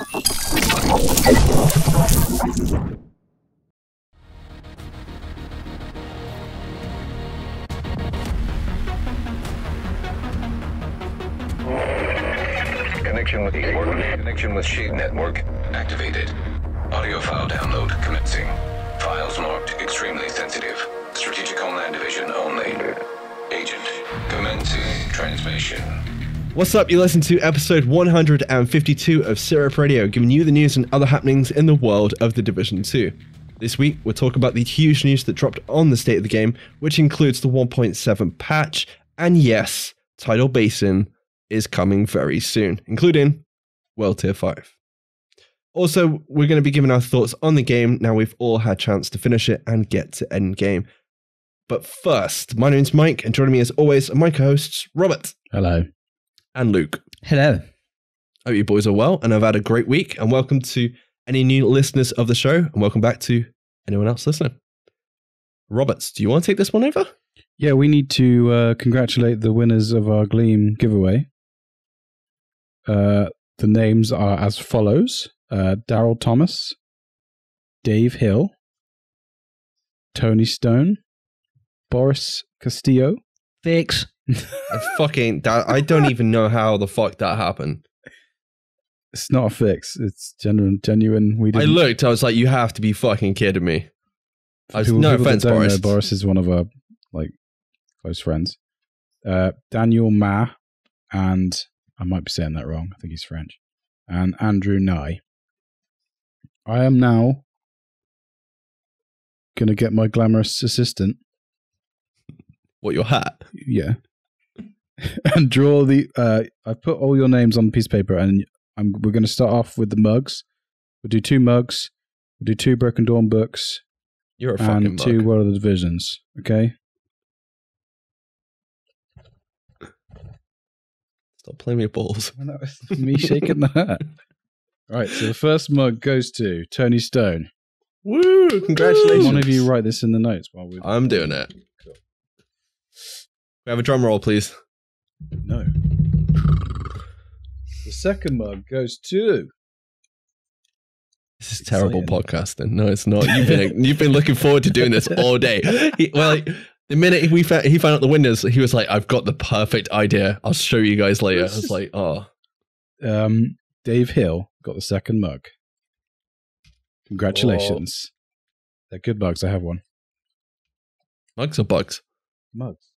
Connection with Shade Network activated. Audio file download commencing. Files marked extremely sensitive. Strategic Homeland Division only. Agent commencing transmission. What's up? You listen to episode 152 of SITREP Radio, giving you the news and other happenings in the world of the Division 2. This week, we'll talk about the huge news that dropped on the state of the game, which includes the 1.7 patch, and yes, Tidal Basin is coming very soon, including WT5. Also, we're going to be giving our thoughts on the game now we've all had a chance to finish it and get to end game. But first, my name's Mike, and joining me as always are my co-hosts, Robert. Hello. And Luke. Hello. Hope you boys are well and have had a great week, and welcome to any new listeners of the show, and welcome back to anyone else listening. Roberts, do you want to take this one over? Yeah, we need to congratulate the winners of our Gleam giveaway. The names are as follows. Daryl Thomas, Dave Hill, Tony Stone, Boris Castillo. Fix. I don't even know how the fuck that happened. It's not a fix. It's genuine. I looked, I was like, you have to be fucking kidding me. No offense, Boris. Boris is one of our close friends. Daniel Ma, and I might be saying that wrong. I think he's French. And Andrew Nye. I am now going to get my glamorous assistant. What, your hat? Yeah. And draw the... I put all your names on a piece of paper, and we're going to start off with the mugs. We'll do 2 mugs. We'll do 2 Broken Dawn books. You're a fucking mug. 2 World of the Divisions. Okay? Stop playing with balls. Me shaking the hat. Right, so the first mug goes to Tony Stone. Woo! Congratulations. One of you write this in the notes while we're... I'm doing it. Cool. We have a drum roll, please. No. The second mug goes to... This is terrible podcasting. No, it's not. You've been looking forward to doing this all day. The minute he found out the winners, he was like, I've got the perfect idea. I'll show you guys later. I was like, oh. Dave Hill got the second mug. Congratulations. Whoa. They're good mugs. I have one. Mugs or bugs? Mugs.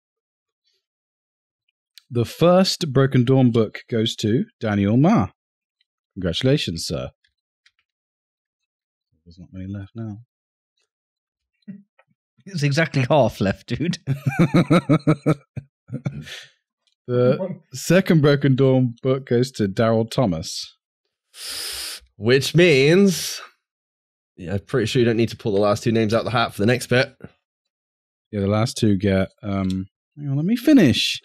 The first Broken Dawn book goes to Daniel Ma. Congratulations, sir. There's not many left now. It's exactly half left, dude. The second Broken Dawn book goes to Daryl Thomas. Which means... Yeah, I'm pretty sure you don't need to pull the last 2 names out of the hat for the next bit. Yeah, the last 2 get... hang on, let me finish.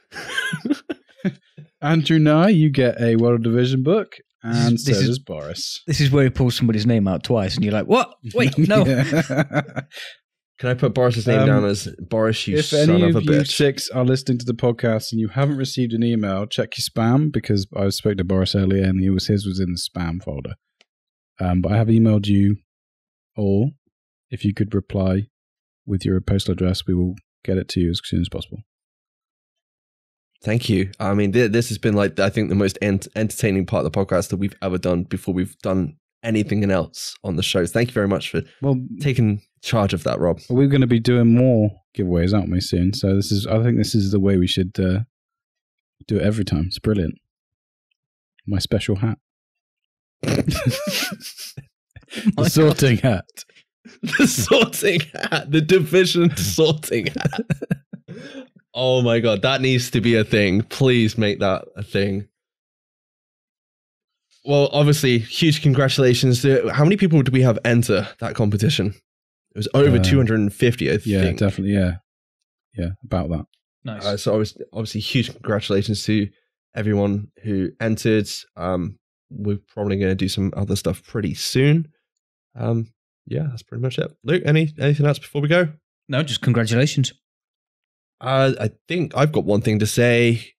Andrew Nye, you get a World Division book, and so does Boris. This is where he pulls somebody's name out twice, and you're like, what? Wait, no. Can I put Boris's name down as Boris, you son of a bitch? If any of you 6 are listening to the podcast and you haven't received an email, check your spam, because I spoke to Boris earlier and his was in the spam folder. But I have emailed you all. If you could reply with your postal address, we will get it to you as soon as possible. Thank you. I mean, this has been I think the most entertaining part of the podcast that we've ever done before we've done anything else on the show. Thank you very much for taking charge of that, Rob. We're going to be doing more giveaways, aren't we, soon? So I think this is the way we should do it every time. It's brilliant. My special hat. The sorting hat. The sorting hat. The Division sorting hat. Oh my god, that needs to be a thing. Please make that a thing. Well, obviously, huge congratulations. How many people did we have enter that competition? It was over 250, I think. Yeah, definitely, yeah. Yeah, about that. Nice. So obviously, huge congratulations to everyone who entered. We're probably going to do some other stuff pretty soon. Yeah, that's pretty much it. Luke, anything else before we go? No, just congratulations. I think I've got one thing to say.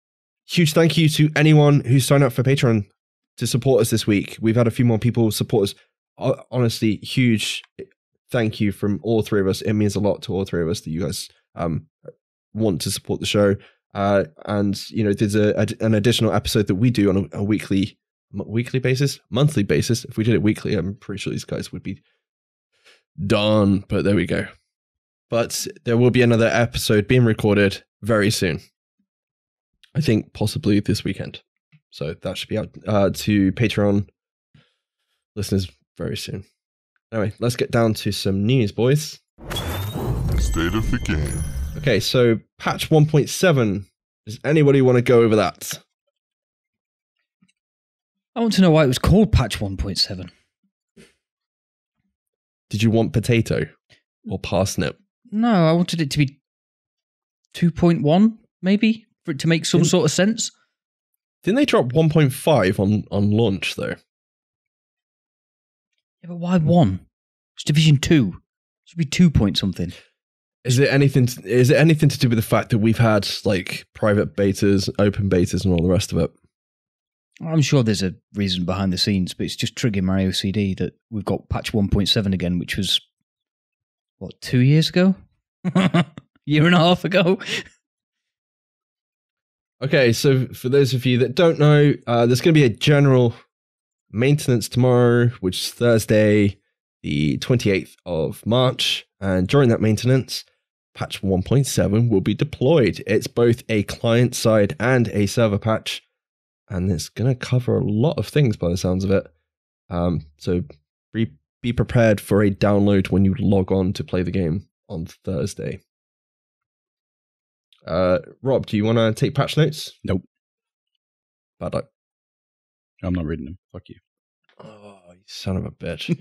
Huge thank you to anyone who signed up for Patreon to support us this week. We've had a few more people support us. Honestly, huge thank you from all three of us. It means a lot to all three of us that you guys want to support the show. And there's an additional episode that we do on a monthly basis. If we did it weekly, I'm pretty sure these guys would be done. But there we go. But there will be another episode being recorded very soon. I think possibly this weekend. So that should be out to Patreon listeners very soon. Anyway, let's get down to some news, boys. State of the game. Okay, so patch 1.7. Does anybody want to go over that? I want to know why it was called patch 1.7. Did you want potato or parsnip? No, I wanted it to be 2.1, maybe, for it to make some sort of sense. Didn't they drop 1.5 on launch, though? Yeah, but why 1? It's Division 2. It should be 2 point something. Is it anything to do with the fact that we've had like private betas, open betas, and all the rest of it? I'm sure there's a reason behind the scenes, but it's just triggering my OCD that we've got patch 1.7 again, which was, 2 years ago? Year and a half ago? Okay, so for those of you that don't know, there's going to be a general maintenance tomorrow, which is Thursday, the 28th of March. And during that maintenance, patch 1.7 will be deployed. It's both a client side and a server patch. And it's going to cover a lot of things by the sounds of it. So be prepared for a download when you log on to play the game on Thursday. Rob, do you want to take patch notes? Nope. Bad luck. I'm not reading them. Fuck you. Oh, you son of a bitch.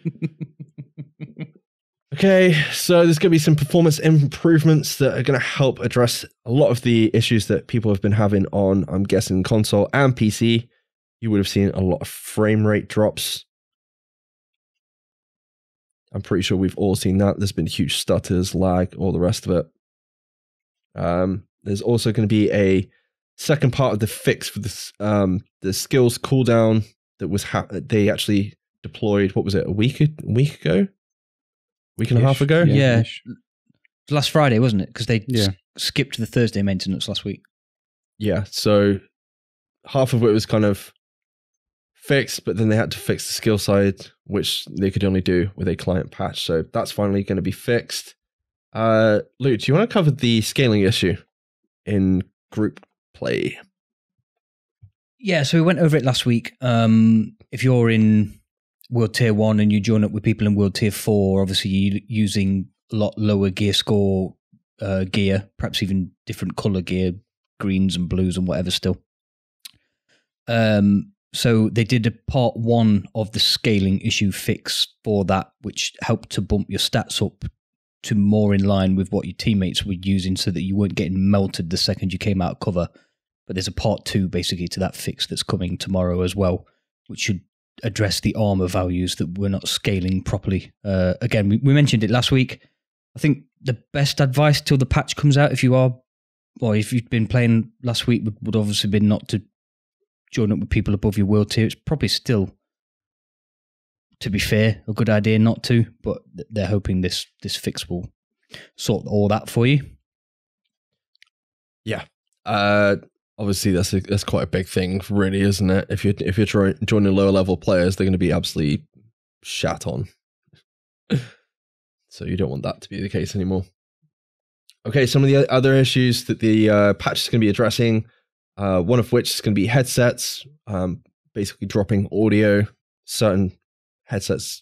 Okay, so there's going to be some performance improvements that are going to help address a lot of the issues that people have been having on, I'm guessing, console and PC. You would have seen a lot of frame rate drops. I'm pretty sure we've all seen that. There's been huge stutters, lag, all the rest of it. There's also going to be a second part of the fix for this, the skills cooldown that was they actually deployed. What was it? A week ago? Week and a half ago? Yeah. It was last Friday, wasn't it? Because they skipped the Thursday maintenance last week. Yeah. So half of it was kind of fixed, but then they had to fix the skill side, which they could only do with a client patch. So that's finally going to be fixed. Luke, do you want to cover the scaling issue in group play? Yeah, so we went over it last week. If you're in World Tier 1 and you join up with people in World Tier 4, obviously you're using a lot lower gear score gear, perhaps even different colour gear, greens and blues and whatever still. So they did a part 1 of the scaling issue fix for that, which helped to bump your stats up to more in line with what your teammates were using so that you weren't getting melted the second you came out of cover. But there's a part 2 basically to that fix that's coming tomorrow as well, which should address the armor values that we're not scaling properly. Again, we mentioned it last week. I think the best advice till the patch comes out, if you've been playing last week, would obviously be not to join up with people above your world tier. It's probably still, to be fair, a good idea not to, but they're hoping this fix will sort all that for you. Yeah. Obviously, that's quite a big thing, really, isn't it? If you're joining lower level players, they're going to be absolutely shat on. So you don't want that to be the case anymore. Okay, some of the other issues that the patch is going to be addressing, one of which is going to be headsets, basically dropping audio, certain headsets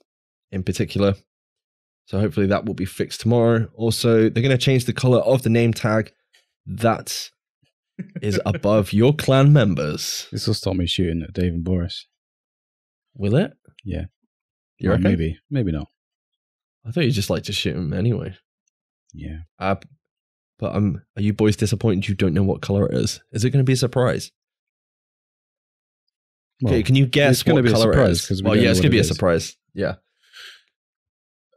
in particular. So hopefully that will be fixed tomorrow. Also, they're going to change the color of the name tag that is above your clan members. This will stop me shooting at Dave and Boris. Will it? Yeah. You reckon? Maybe not. I thought you just like to shoot them anyway. Yeah. But are you boys disappointed you don't know what color it is? Is it going to be a surprise? Well, okay, can you guess what color it is? Well, yeah, it's going to be a surprise. Yeah.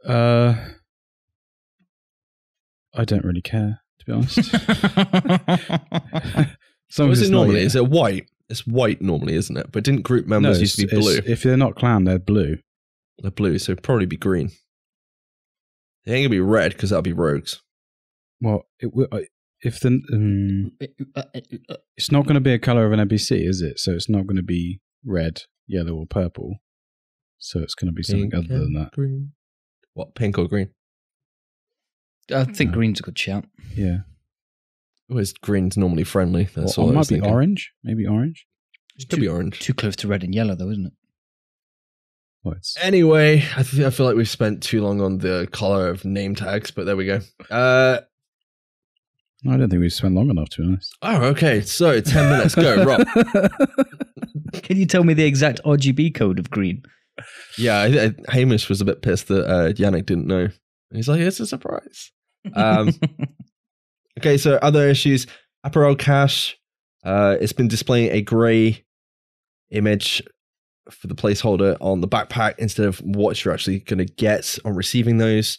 I don't really care, to be honest. What is it normally? Is it white? It's white normally, isn't it? But didn't group members used to be blue? If they're not clan, they're blue. They're blue, so it'd probably be green. They ain't gonna be red because that'll be rogues. Well, if the it's not going to be a color of an NPC, is it? So it's not going to be red, yellow, or purple. So it's going to be something Pink other than that. Green. What, pink or green? I think green's a good shout. Yeah. Always green's normally friendly. That's all I might was be thinking. orange. Maybe orange. It could be orange. Too close to red and yellow, though, isn't it? Well, it's Anyway, I feel like we've spent too long on the color of name tags, but there we go. I don't think we've spent long enough, to be honest. Oh, okay. So 10 minutes. Go, Rob. Can you tell me the exact RGB code of green? Yeah, Hamish was a bit pissed that Yannick didn't know. He's like, it's a surprise. Okay, so other issues. Apparel cache. It's been displaying a grey image for the placeholder on the backpack instead of what you're actually going to get on receiving those.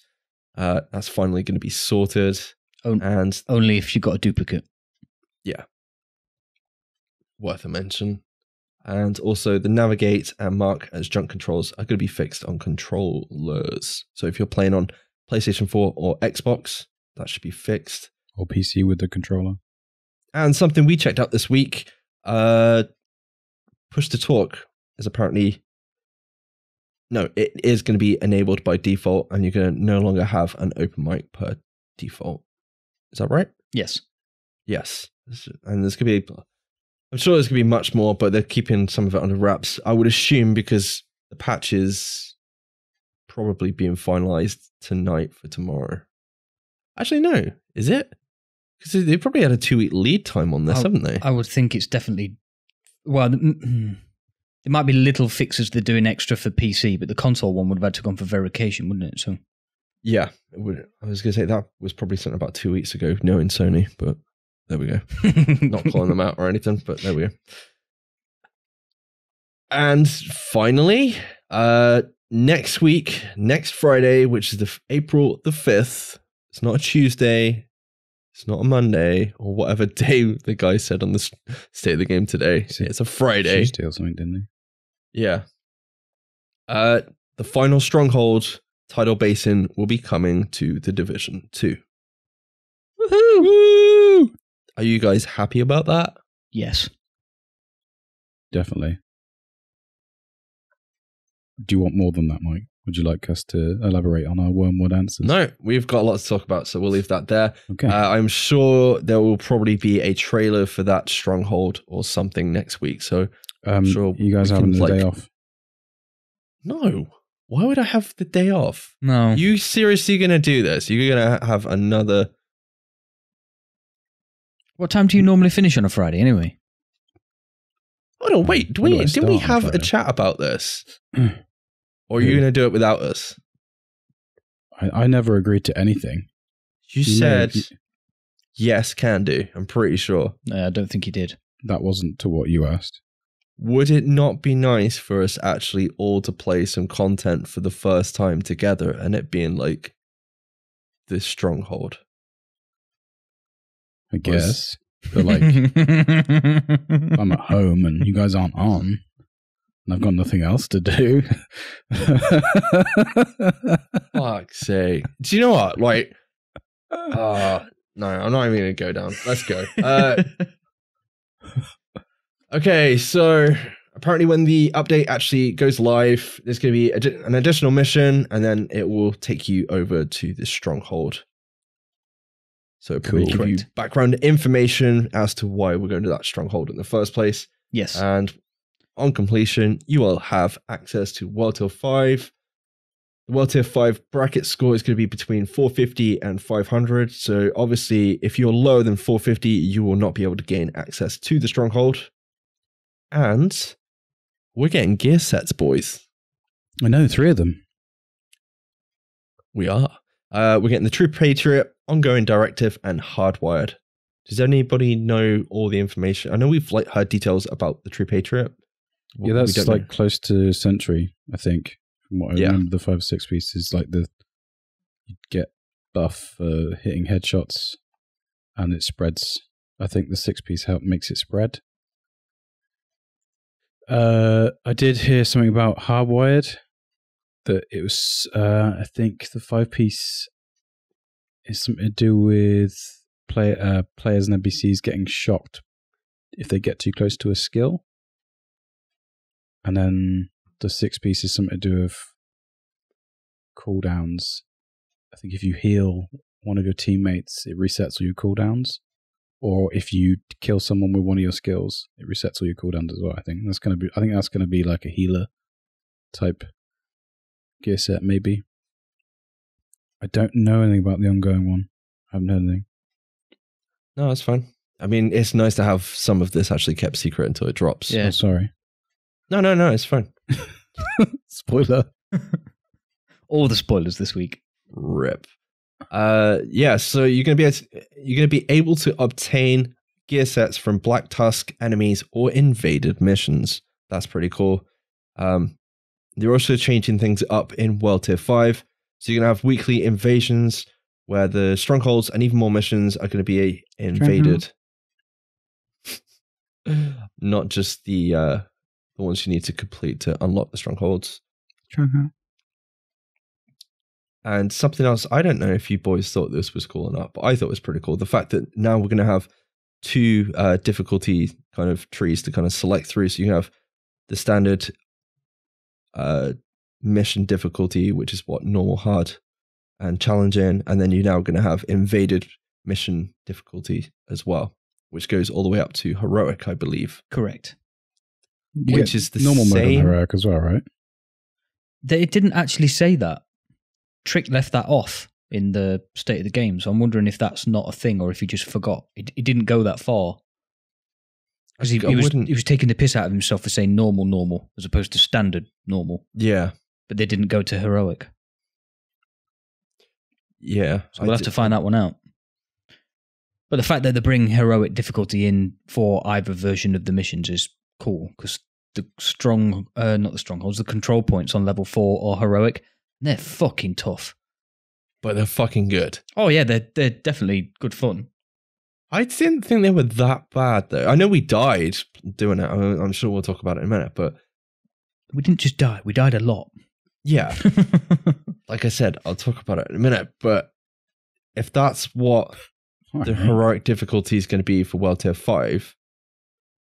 That's finally going to be sorted. And only if you got a duplicate. Yeah. Worth a mention. And also the navigate and mark as junk controls are going to be fixed on controllers. So if you're playing on PlayStation 4 or Xbox, that should be fixed. Or PC with the controller. And something we checked out this week, push to talk is apparently... No, it is going to be enabled by default and you're going to no longer have an open mic per default. Is that right? Yes. Yes. And there's going to be... I'm sure there's going to be much more, but they're keeping some of it under wraps. I would assume because the patch is probably being finalized tonight for tomorrow. Actually, no. Is it? Because they probably had a 2-week lead time on this, haven't they? I would think it's definitely... Well, there might be little fixes they're doing extra for PC, but the console one would have had to gone for verification, wouldn't it? So, yeah. It would. I was going to say that was probably something about 2 weeks ago, knowing Sony, but... There we go. Not calling them out or anything, but there we go. And finally, next week, next Friday, which is April the 5th, it's not a Tuesday, it's not a Monday, or whatever day the guy said on the State of the Game today. It's a Friday. Tuesday or something, didn't they? Yeah. The final Stronghold, Tidal Basin, will be coming to the Division 2. Woohoo! Woo! Are you guys happy about that? yes. Definitely. Do you want more than that, Mike? Would you like us to elaborate on our wormwood answers? No, we've got a lot to talk about, so we'll leave that there. Okay. I'm sure there will probably be a trailer for that Stronghold or something next week, so I'm sure you guys we having can, the day off? No. Why would I have the day off? No. You seriously going to do this? You're going to have another... What time do you normally finish on a Friday, anyway? Oh, no, wait. Didn't we have a chat about this? Or are you going to do it without us? I never agreed to anything. You said, yes, can do. I'm pretty sure. No, I don't think you did. That wasn't to what you asked. Would it not be nice for us actually all to play some content for the first time together and it being like this Stronghold? I guess. But like, I'm at home and you guys aren't on. And I've got nothing else to do. Fuck's sake. Do you know what? Like, no, I'm not even going to go down. Let's go. Okay, so apparently when the update actually goes live, there's going to be an additional mission, and then it will take you over to this Stronghold. So it will give you background information as to why we're going to that Stronghold in the first place. Yes. And on completion, you will have access to World Tier 5. The World Tier 5 bracket score is going to be between 450 and 500. So obviously, if you're lower than 450, you will not be able to gain access to the Stronghold. And we're getting gear sets, boys. I know, 3 of them. We are. We're getting the True Patriot, Ongoing Directive, and Hardwired. Does anybody know all the information? I know we've heard details about the True Patriot. Yeah, that's like close to Sentry, I think. From what I remember, the 5-6 piece is like you get buff for hitting headshots, and it spreads. I think the 6 piece makes it spread. I did hear something about Hardwired. That it was, I think the 5-piece is something to do with players and NPCs getting shocked if they get too close to a skill. And then the 6-piece is something to do with cooldowns. I think if you heal one of your teammates, it resets all your cooldowns. Or if you kill someone with one of your skills, it resets all your cooldowns as well. I think that's gonna be like a healer type gear set, maybe. I don't know anything about the ongoing one. I haven't heard anything. No, that's fine. I mean, it's nice to have some of this actually kept secret until it drops. Yeah. Oh, sorry. No, it's fine. Spoiler. All the spoilers this week. Rip. Yeah, so you're gonna be able to obtain gear sets from Black Tusk enemies or invaded missions. That's pretty cool. They're also changing things up in World Tier 5. So you're gonna have weekly invasions where the strongholds and even more missions are gonna be invaded. Not just the ones you need to complete to unlock the strongholds. And something else, I don't know if you boys thought this was cool or not, but I thought it was pretty cool. The fact that now we're going to have 2 difficulty kind of trees to kind of select through. So you have the standard mission difficulty, which is what, normal, hard, and challenging. And then you're now going to have invaded mission difficulty as well, which goes all the way up to heroic, I believe. Correct. Which is the normal mode on same. heroic as well, right? It didn't actually say that. Trick left that off in the state of the game, so I'm wondering if that's not a thing or if he just forgot. It didn't go that far. Because he was taking the piss out of himself for saying normal, as opposed to standard normal. Yeah. But they didn't go to heroic. Yeah. So we'll have to find that one out. But the fact that they bring heroic difficulty in for either version of the missions is cool, because the the control points on level 4 or heroic, they're fucking tough. But they're fucking good. Oh yeah, they're definitely good fun. I didn't think they were that bad, though. I know we died doing it. I'm sure we'll talk about it in a minute, but... We didn't just die. We died a lot. Yeah. Like I said, I'll talk about it in a minute, but if that's what the heroic difficulty is going to be for World Tier 5,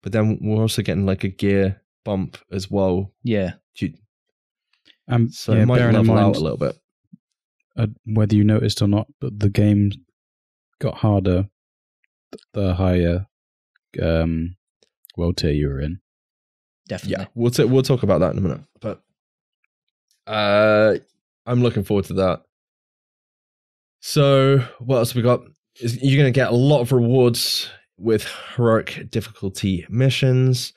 but then we're also getting like a gear bump as well. Yeah. So it might level out a little bit. Whether you noticed or not, but the game got harder the higher world tier you were in. Definitely. Yeah, we'll talk about that in a minute. But I'm looking forward to that. So what else have we got? You're going to get a lot of rewards with heroic difficulty missions.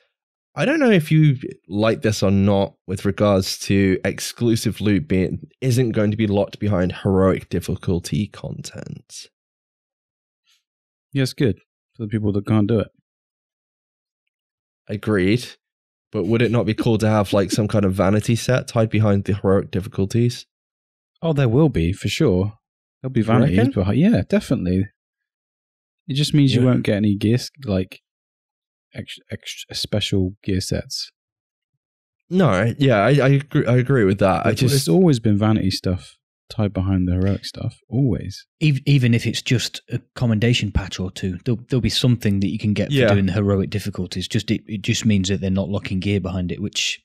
I don't know if you like this or not with regards to exclusive loot isn't going to be locked behind heroic difficulty content. Yeah, it's good for the people that can't do it. Agreed. But would it not be cool to have like some kind of vanity set tied behind the heroic difficulties? Oh, there will be, for sure. There'll be vanities. But yeah, definitely. It just means you won't get any gear, like extra special gear sets. No, yeah, I agree with that. It's always been vanity stuff tied behind the heroic stuff, always. Even if it's just a commendation patch or two, there'll be something that you can get for doing the heroic difficulties. It just means that they're not locking gear behind it, which,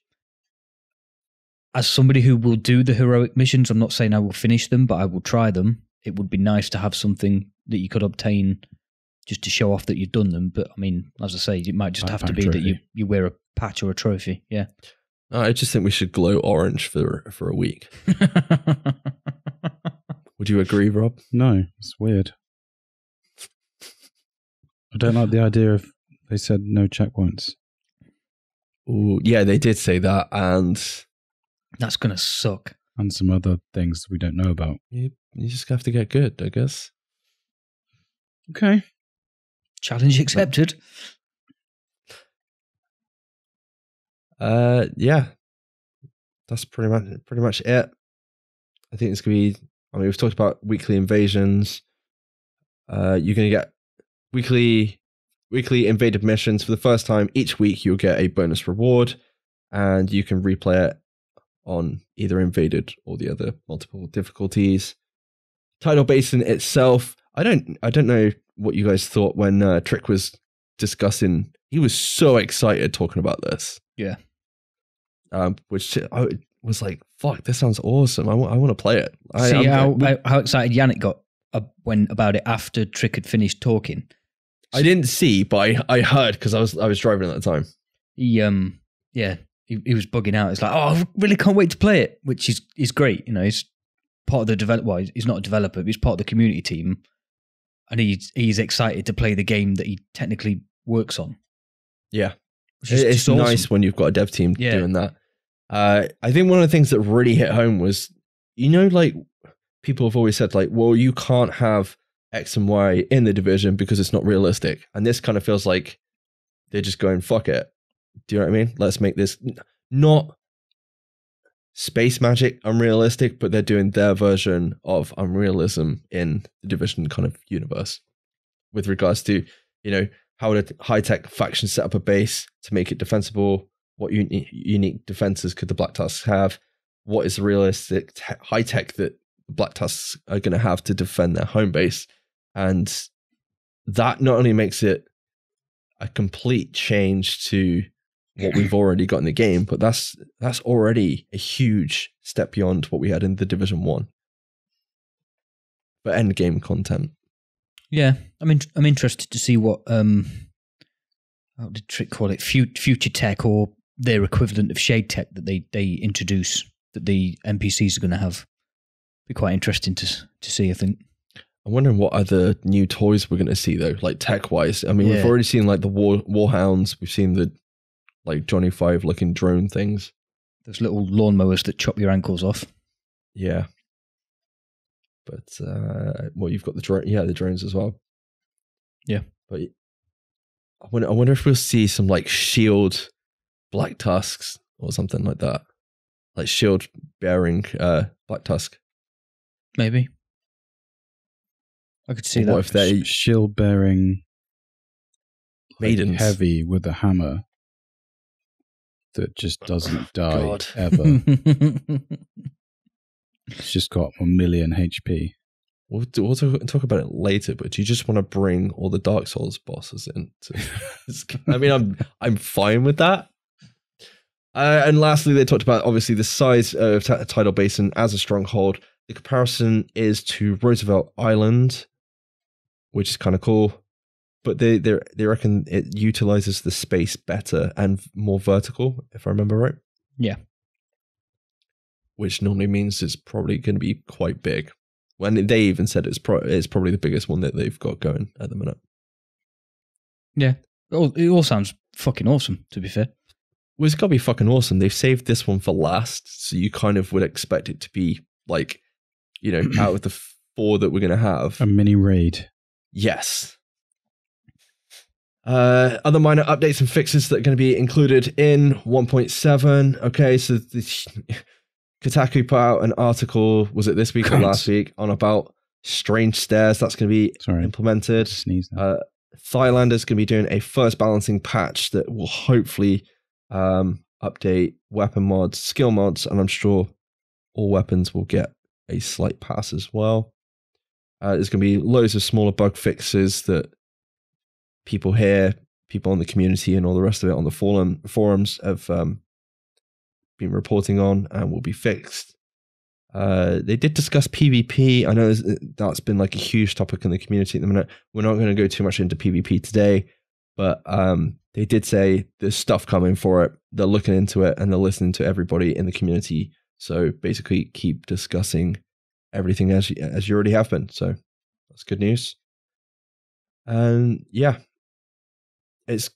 as somebody who will do the heroic missions, I'm not saying I will finish them, but I will try them. It would be nice to have something that you could obtain just to show off that you've done them. But I mean, as I say, it might just have to be that you wear a patch or a trophy. Yeah. I just think we should glow orange for a week. Would you agree, Rob? No, it's weird. I don't like the idea of they said no checkpoints. Ooh, yeah, they did say that, and that's gonna suck. And some other things we don't know about. You just have to get good, I guess. Okay. Challenge accepted. Yeah, that's pretty much it. I think it's gonna be. I mean, we've talked about weekly invasions. You're gonna get weekly invaded missions for the first time each week. You'll get a bonus reward. and you can replay it on either Invaded or the other multiple difficulties. Tidal Basin itself, I don't know what you guys thought when Trick was discussing. He was so excited talking about this. Yeah. Which I was like, fuck, this sounds awesome. I want to play it. See how excited Yannick got when about it after Trick had finished talking. I didn't see, but I heard because I was driving at the time. He was bugging out. It's like, oh, I really can't wait to play it, which is great. You know, he's part of the develop. Well, he's not a developer, but he's part of the community team, and he's excited to play the game that he technically works on. Yeah, it's awesome. Nice when you've got a dev team doing that. I think one of the things that really hit home was, like people have always said, like, well, you can't have X and Y in the Division because it's not realistic, and this kind of feels like they're just going, fuck it. Do you know what I mean? Let's make this not space magic unrealistic, but they're doing their version of unrealism in the Division kind of universe with regards to, how the high-tech faction set up a base to make it defensible. What unique defenses could the Black Tusks have? What is the realistic high-tech that the Black Tusks are going to have to defend their home base? And that not only makes it a complete change to what we've already got in the game, but that's already a huge step beyond what we had in the Division 1 for end game content. Yeah, I'm interested to see what how did Trick call it, future tech or their equivalent of shade tech that they introduce that the NPCs are going to have. Be quite interesting to see, I think. I'm wondering what other new toys we're going to see though, like tech wise. I mean, we've already seen like the Warhounds. We've seen the like Johnny 5 looking drone things. Those little lawnmowers that chop your ankles off. Yeah. But you've got the drones as well. Yeah. But I wonder if we'll see some like shield Black Tusks or something like that. Like shield bearing Black Tusk. Maybe. I could see that. What if they shield bearing maidens heavy with a hammer that just doesn't die ever? It's just got 1 million HP. We'll talk about it later, but do you just want to bring all the Dark Souls bosses in? I mean, I'm fine with that. And lastly, they talked about obviously the size of Tidal Basin as a stronghold. The comparison is to Roosevelt Island, which is kind of cool, but they reckon it utilizes the space better and more vertical, if I remember right. Yeah. Which normally means it's probably going to be quite big. When they even said it's probably the biggest one that they've got going at the minute. Yeah. It all sounds fucking awesome, to be fair. Well, it's got to be fucking awesome. They've saved this one for last, so you kind of would expect it to be like, out of the 4 that we're going to have. A mini raid. Yes. Other minor updates and fixes that are going to be included in 1.7. Okay, so Kotaku put out an article, was it this week or last week, on about strange stairs. That's going to be implemented. Thailand is going to be doing a first balancing patch that will hopefully update weapon mods, skill mods, and I'm sure all weapons will get a slight pass as well. There's going to be loads of smaller bug fixes that people here, people in the community and all the rest of it on the forums have been reporting on and will be fixed. They did discuss PvP. I know that's been like a huge topic in the community at the minute. We're not going to go too much into PvP today, but they did say there's stuff coming for it. They're looking into it and they're listening to everybody in the community. So basically keep discussing everything as you already have been. So that's good news. And yeah, it's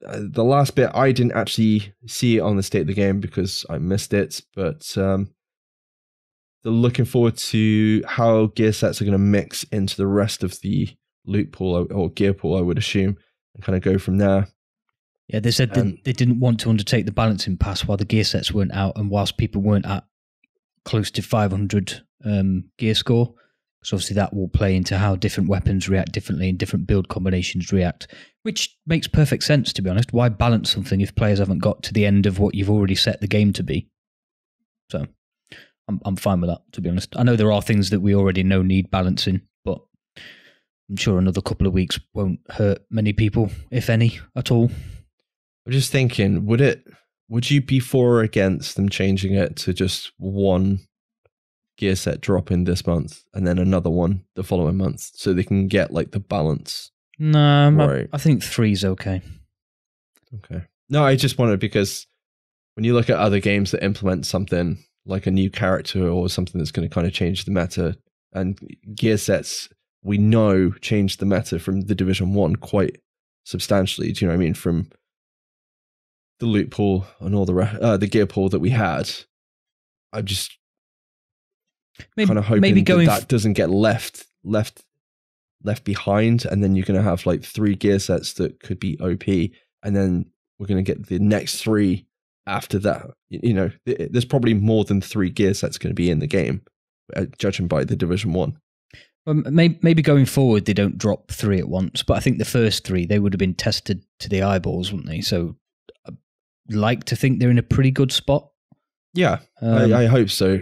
the last bit. I didn't actually see it on the state of the game because I missed it, but they're looking forward to how gear sets are going to mix into the rest of the loot pool or gear pool, I would assume, and kind of go from there. Yeah, they said they didn't want to undertake the balancing pass while the gear sets weren't out and whilst people weren't at close to 500 gear score. Because obviously that will play into how different weapons react differently and different build combinations react, which makes perfect sense, to be honest. Why balance something if players haven't got to the end of what you've already set the game to be? So I'm fine with that, to be honest. I know there are things that we already know need balancing, but I'm sure another couple of weeks won't hurt many people, if any, at all. I'm just thinking, would you be for or against them changing it to just one gear set drop in this month and then another one the following month so they can get like the balance? No, right. I think 3's okay. Okay. No, I just wanted, because when you look at other games that implement something like a new character or something that's going to kind of change the meta, and gear sets we know changed the meta from the Division 1 quite substantially. Do you know what I mean? From the loot pool and all the gear pool that we had. I'm just kind of hoping that doesn't get left behind, and then you're going to have like 3 gear sets that could be OP, and then we're going to get the next 3 after that. You know, there's probably more than 3 gear sets going to be in the game, judging by the Division 1. Well, maybe going forward they don't drop 3 at once, but I think the first 3, they would have been tested to the eyeballs, wouldn't they? So I'd like to think they're in a pretty good spot. Yeah, I hope so.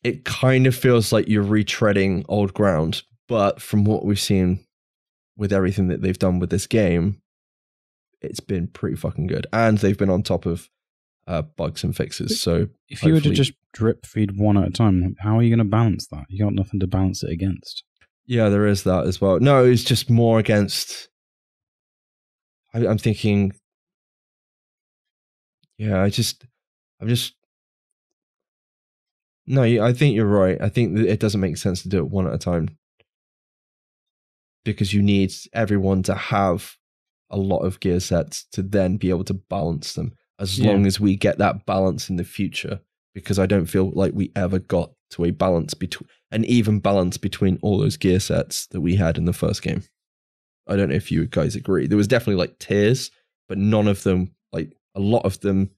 It kind of feels like you're retreading old ground, but from what we've seen with everything that they've done with this game, it's been pretty fucking good. And they've been on top of bugs and fixes. So if you were to just drip feed one at a time, how are you going to balance that? You got nothing to balance it against. Yeah, there is that as well. No, it's just more against... I'm thinking... Yeah, I'm just... No, I think you're right. I think that it doesn't make sense to do it one at a time, because you need everyone to have a lot of gear sets to then be able to balance them, as long as we get that balance in the future, because I don't feel like we ever got to a balance an even balance between all those gear sets that we had in the first game. I don't know if you guys agree. There was definitely like tiers, but none of them, like a lot of them,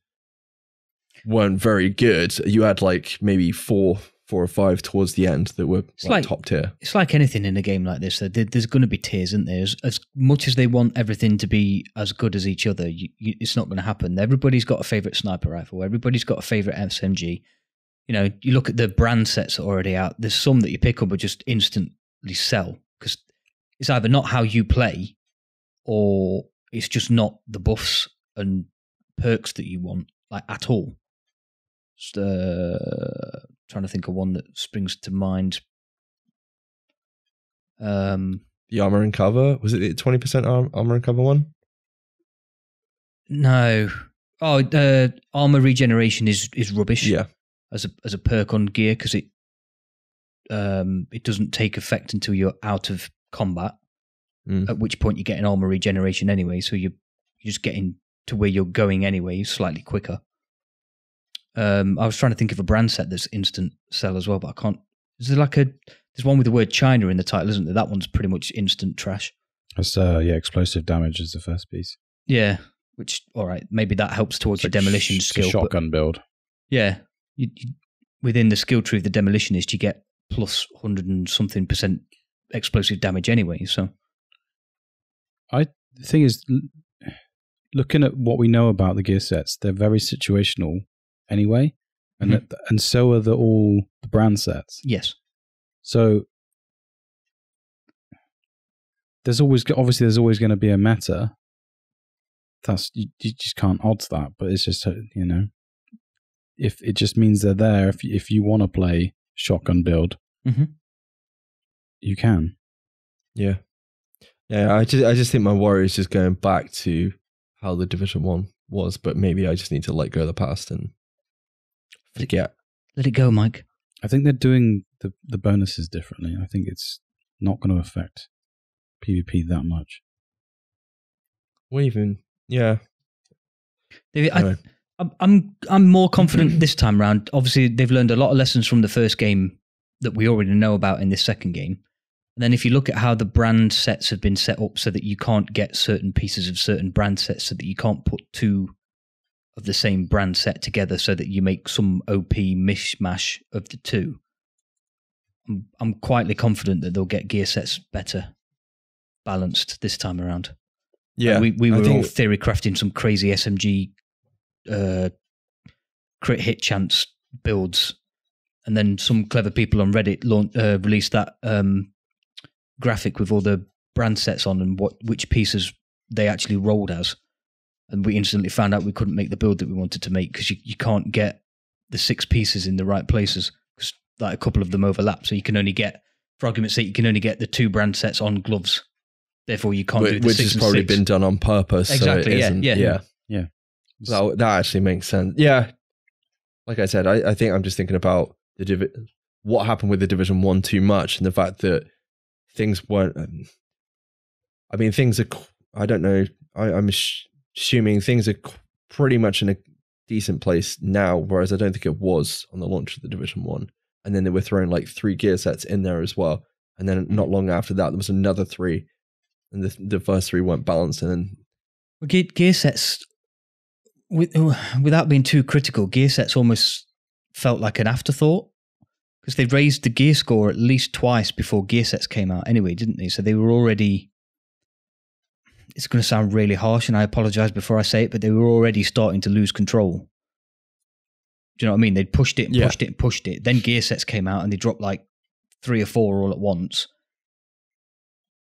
weren't very good. You had like maybe 4 or 5 towards the end that were like top tier. It's like anything in a game like this. There's going to be tiers, isn't there? As much as they want everything to be as good as each other, it's not going to happen. Everybody's got a favorite sniper rifle. Everybody's got a favorite SMG. You know, you look at the brand sets that are already out. There's some that you pick up and just instantly sell, because it's either not how you play, or it's just not the buffs and perks that you want, like, at all. Just trying to think of one that springs to mind. The armor and cover, was it the 20% armor and cover one? No. Oh, armor regeneration is rubbish. Yeah, as a perk on gear, because it doesn't take effect until you're out of combat. At which point you get an armor regeneration anyway, so you're just getting to where you're going anyway, slightly quicker. I was trying to think of a brand set that's instant sell as well, but I can't. Is there there's one with the word China in the title, isn't there? That one's pretty much instant trash. That's explosive damage is the first piece. Yeah, which, all right, maybe that helps towards your demolition skill. Shotgun build. Yeah, you, within the skill tree of the demolitionist, you get plus 100 and something % explosive damage anyway. So, the thing is, looking at what we know about the gear sets, they're very situational anyway, and and so are all the brand sets. Yes. So there's always going to be a meta. You just can't odds that, but it's just, you know, if it just means they're there. If you want to play shotgun build, you can. Yeah. I just think my worry is just going back to how the Division 1 was, but maybe I just need to let go of the past and forget. Let it go, Mike. I think they're doing the bonuses differently. I think it's not going to affect PvP that much. Yeah. I'm more confident this time round. Obviously, they've learned a lot of lessons from the first game that we already know about in this second game. And then if you look at how the brand sets have been set up so that you can't get certain pieces of certain brand sets, so that you can't put 2 of the same brand set together, so that you make some OP mishmash of the 2. I'm quietly confident that they'll get gear sets better balanced this time around. Yeah, we were all theory crafting some crazy SMG crit hit chance builds, and then some clever people on Reddit released that graphic with all the brand sets on and which pieces they actually rolled as, and we instantly found out we couldn't make the build that we wanted to make because you can't get the 6 pieces in the right places because like a couple of them overlap, so you can only get, for argument's sake, you can only get the 2 brand sets on gloves. Therefore, you can't do the 6 and 6. Which has probably been done on purpose. Exactly. So Yeah. That actually makes sense. Yeah. Like I said, I think I'm just thinking about what happened with the Division 1 too much, and the fact that things weren't. I mean, things are. I don't know. I'm assuming things are pretty much in a decent place now, whereas I don't think it was on the launch of the Division 1. And then they were throwing like 3 gear sets in there as well. And then not long after that, there was another 3. And the first 3 weren't balanced. And then gear sets, without being too critical, gear sets almost felt like an afterthought because they raised the gear score at least twice before gear sets came out anyway, didn't they? So they were already, it's going to sound really harsh and I apologize before I say it, but they were already starting to lose control. Do you know what I mean? They'd pushed it and pushed it and pushed it. Then gear sets came out and they dropped like 3 or 4 all at once.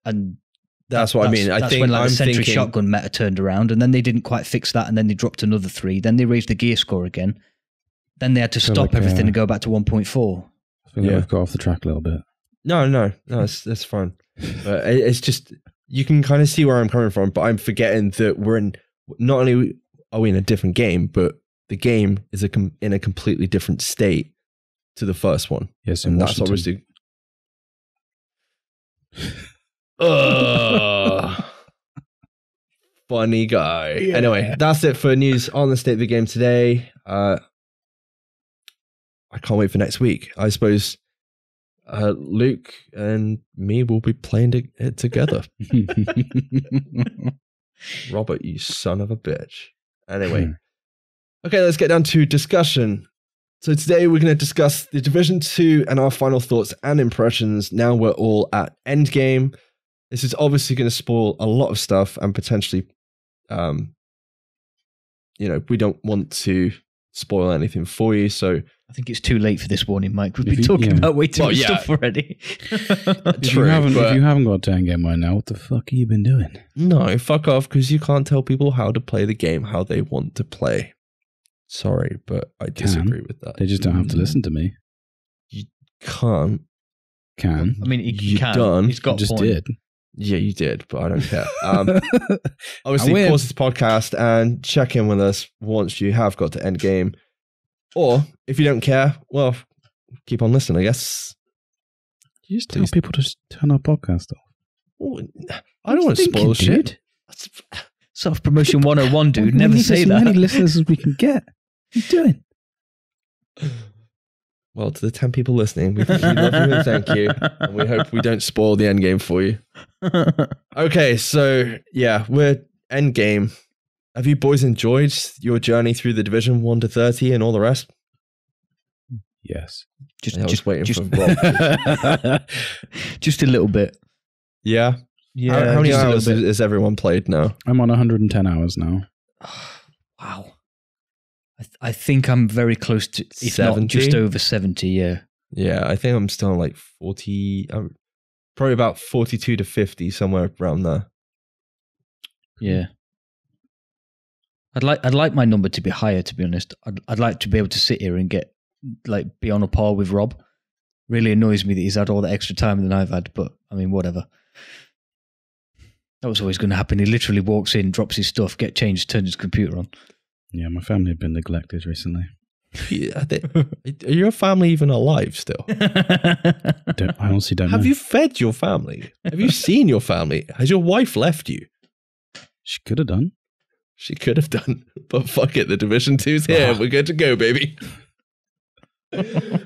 And that's what I mean. That's when like the Sentry shotgun meta turned around, and then they didn't quite fix that, and then they dropped another 3. Then they raised the gear score again. Then they had to stop everything and go back to 1.4. I think we've got off the track a little bit. No, that's fine. But it's just, you can kind of see where I'm coming from, but I'm forgetting that we're in, not only are we in a different game, but the game is in a completely different state to the first one. Yes, and that's obviously. Funny guy. Yeah. Anyway, that's it for news on the state of the game today. I can't wait for next week. I suppose Luke and me will be playing it together. Robert, you son of a bitch. Anyway. Okay, let's get down to discussion. So today we're going to discuss the Division 2 and our final thoughts and impressions. Now we're all at endgame. This is obviously going to spoil a lot of stuff and potentially, we don't want to spoil anything for you. So I think it's too late for this warning, Mike. We've been talking about way too much stuff already. If you haven't got to endgame right now, what the fuck have you been doing? No, fuck off, because you can't tell people how to play the game how they want to play. Sorry, but I disagree with that. They just don't have to listen to me. You can't. Can. I mean, he can. Done. He's got you just point. did. Yeah, you did, but I don't care. Obviously, pause this podcast and check in with us once you have got to end game. Or if you don't care, well, keep on listening, I guess. You just tell people to turn our podcast off. Oh, I don't want to spoil shit. Self-promotion 101, dude. Never say that. As many listeners as we can get. What are you doing? Well, to the 10 people listening, we love you and thank you. And we hope we don't spoil the end game for you. Okay, so yeah, we're end game. Have you boys enjoyed your journey through the Division 1 to 30 and all the rest? Yes. Just waiting for Rob. Just a little bit. Yeah? Yeah. How many hours has everyone played now? I'm on 110 hours now. Wow. I think I'm very close to, if 70? Not just over 70, yeah. Yeah, I think I'm still on like 40, probably about 42 to 50, somewhere around there. Yeah. I'd like my number to be higher, to be honest. I'd like to be able to sit here and be on a par with Rob. Really annoys me that he's had all the extra time than I've had, but I mean, whatever. That was always going to happen. He literally walks in, drops his stuff, get changed, turns his computer on. Yeah, my family have been neglected recently. Are your family even alive still? I honestly don't know. Have you fed your family? Have you seen your family? Has your wife left you? She could have done. She could have done. But fuck it, the Division 2's here. We're good to go, baby. Okay,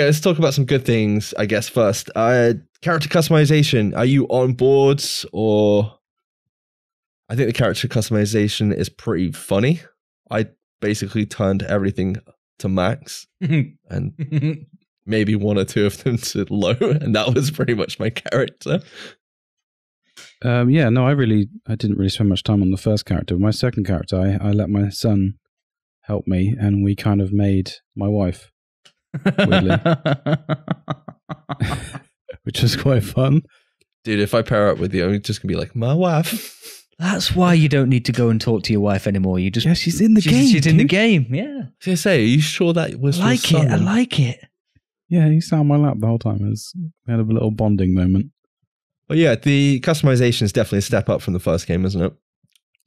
let's talk about some good things, I guess, first. Character customization. Are you on board, or... I think the character customization is pretty funny. I basically turned everything to max and maybe one or two of them to low, and that was pretty much my character. I didn't really spend much time on the first character. My second character, I let my son help me, and we kind of made my wife, weirdly. Which was quite fun. Dude, if I pair up with you, I'm just going to be like, my wife. That's why you don't need to go and talk to your wife anymore. You just she's in the game. She's in the game, yeah. I was going to say, are you sure that was I like it. Yeah, he sat on my lap the whole time. We had a little bonding moment. But yeah, the customization is definitely a step up from the first game, isn't it?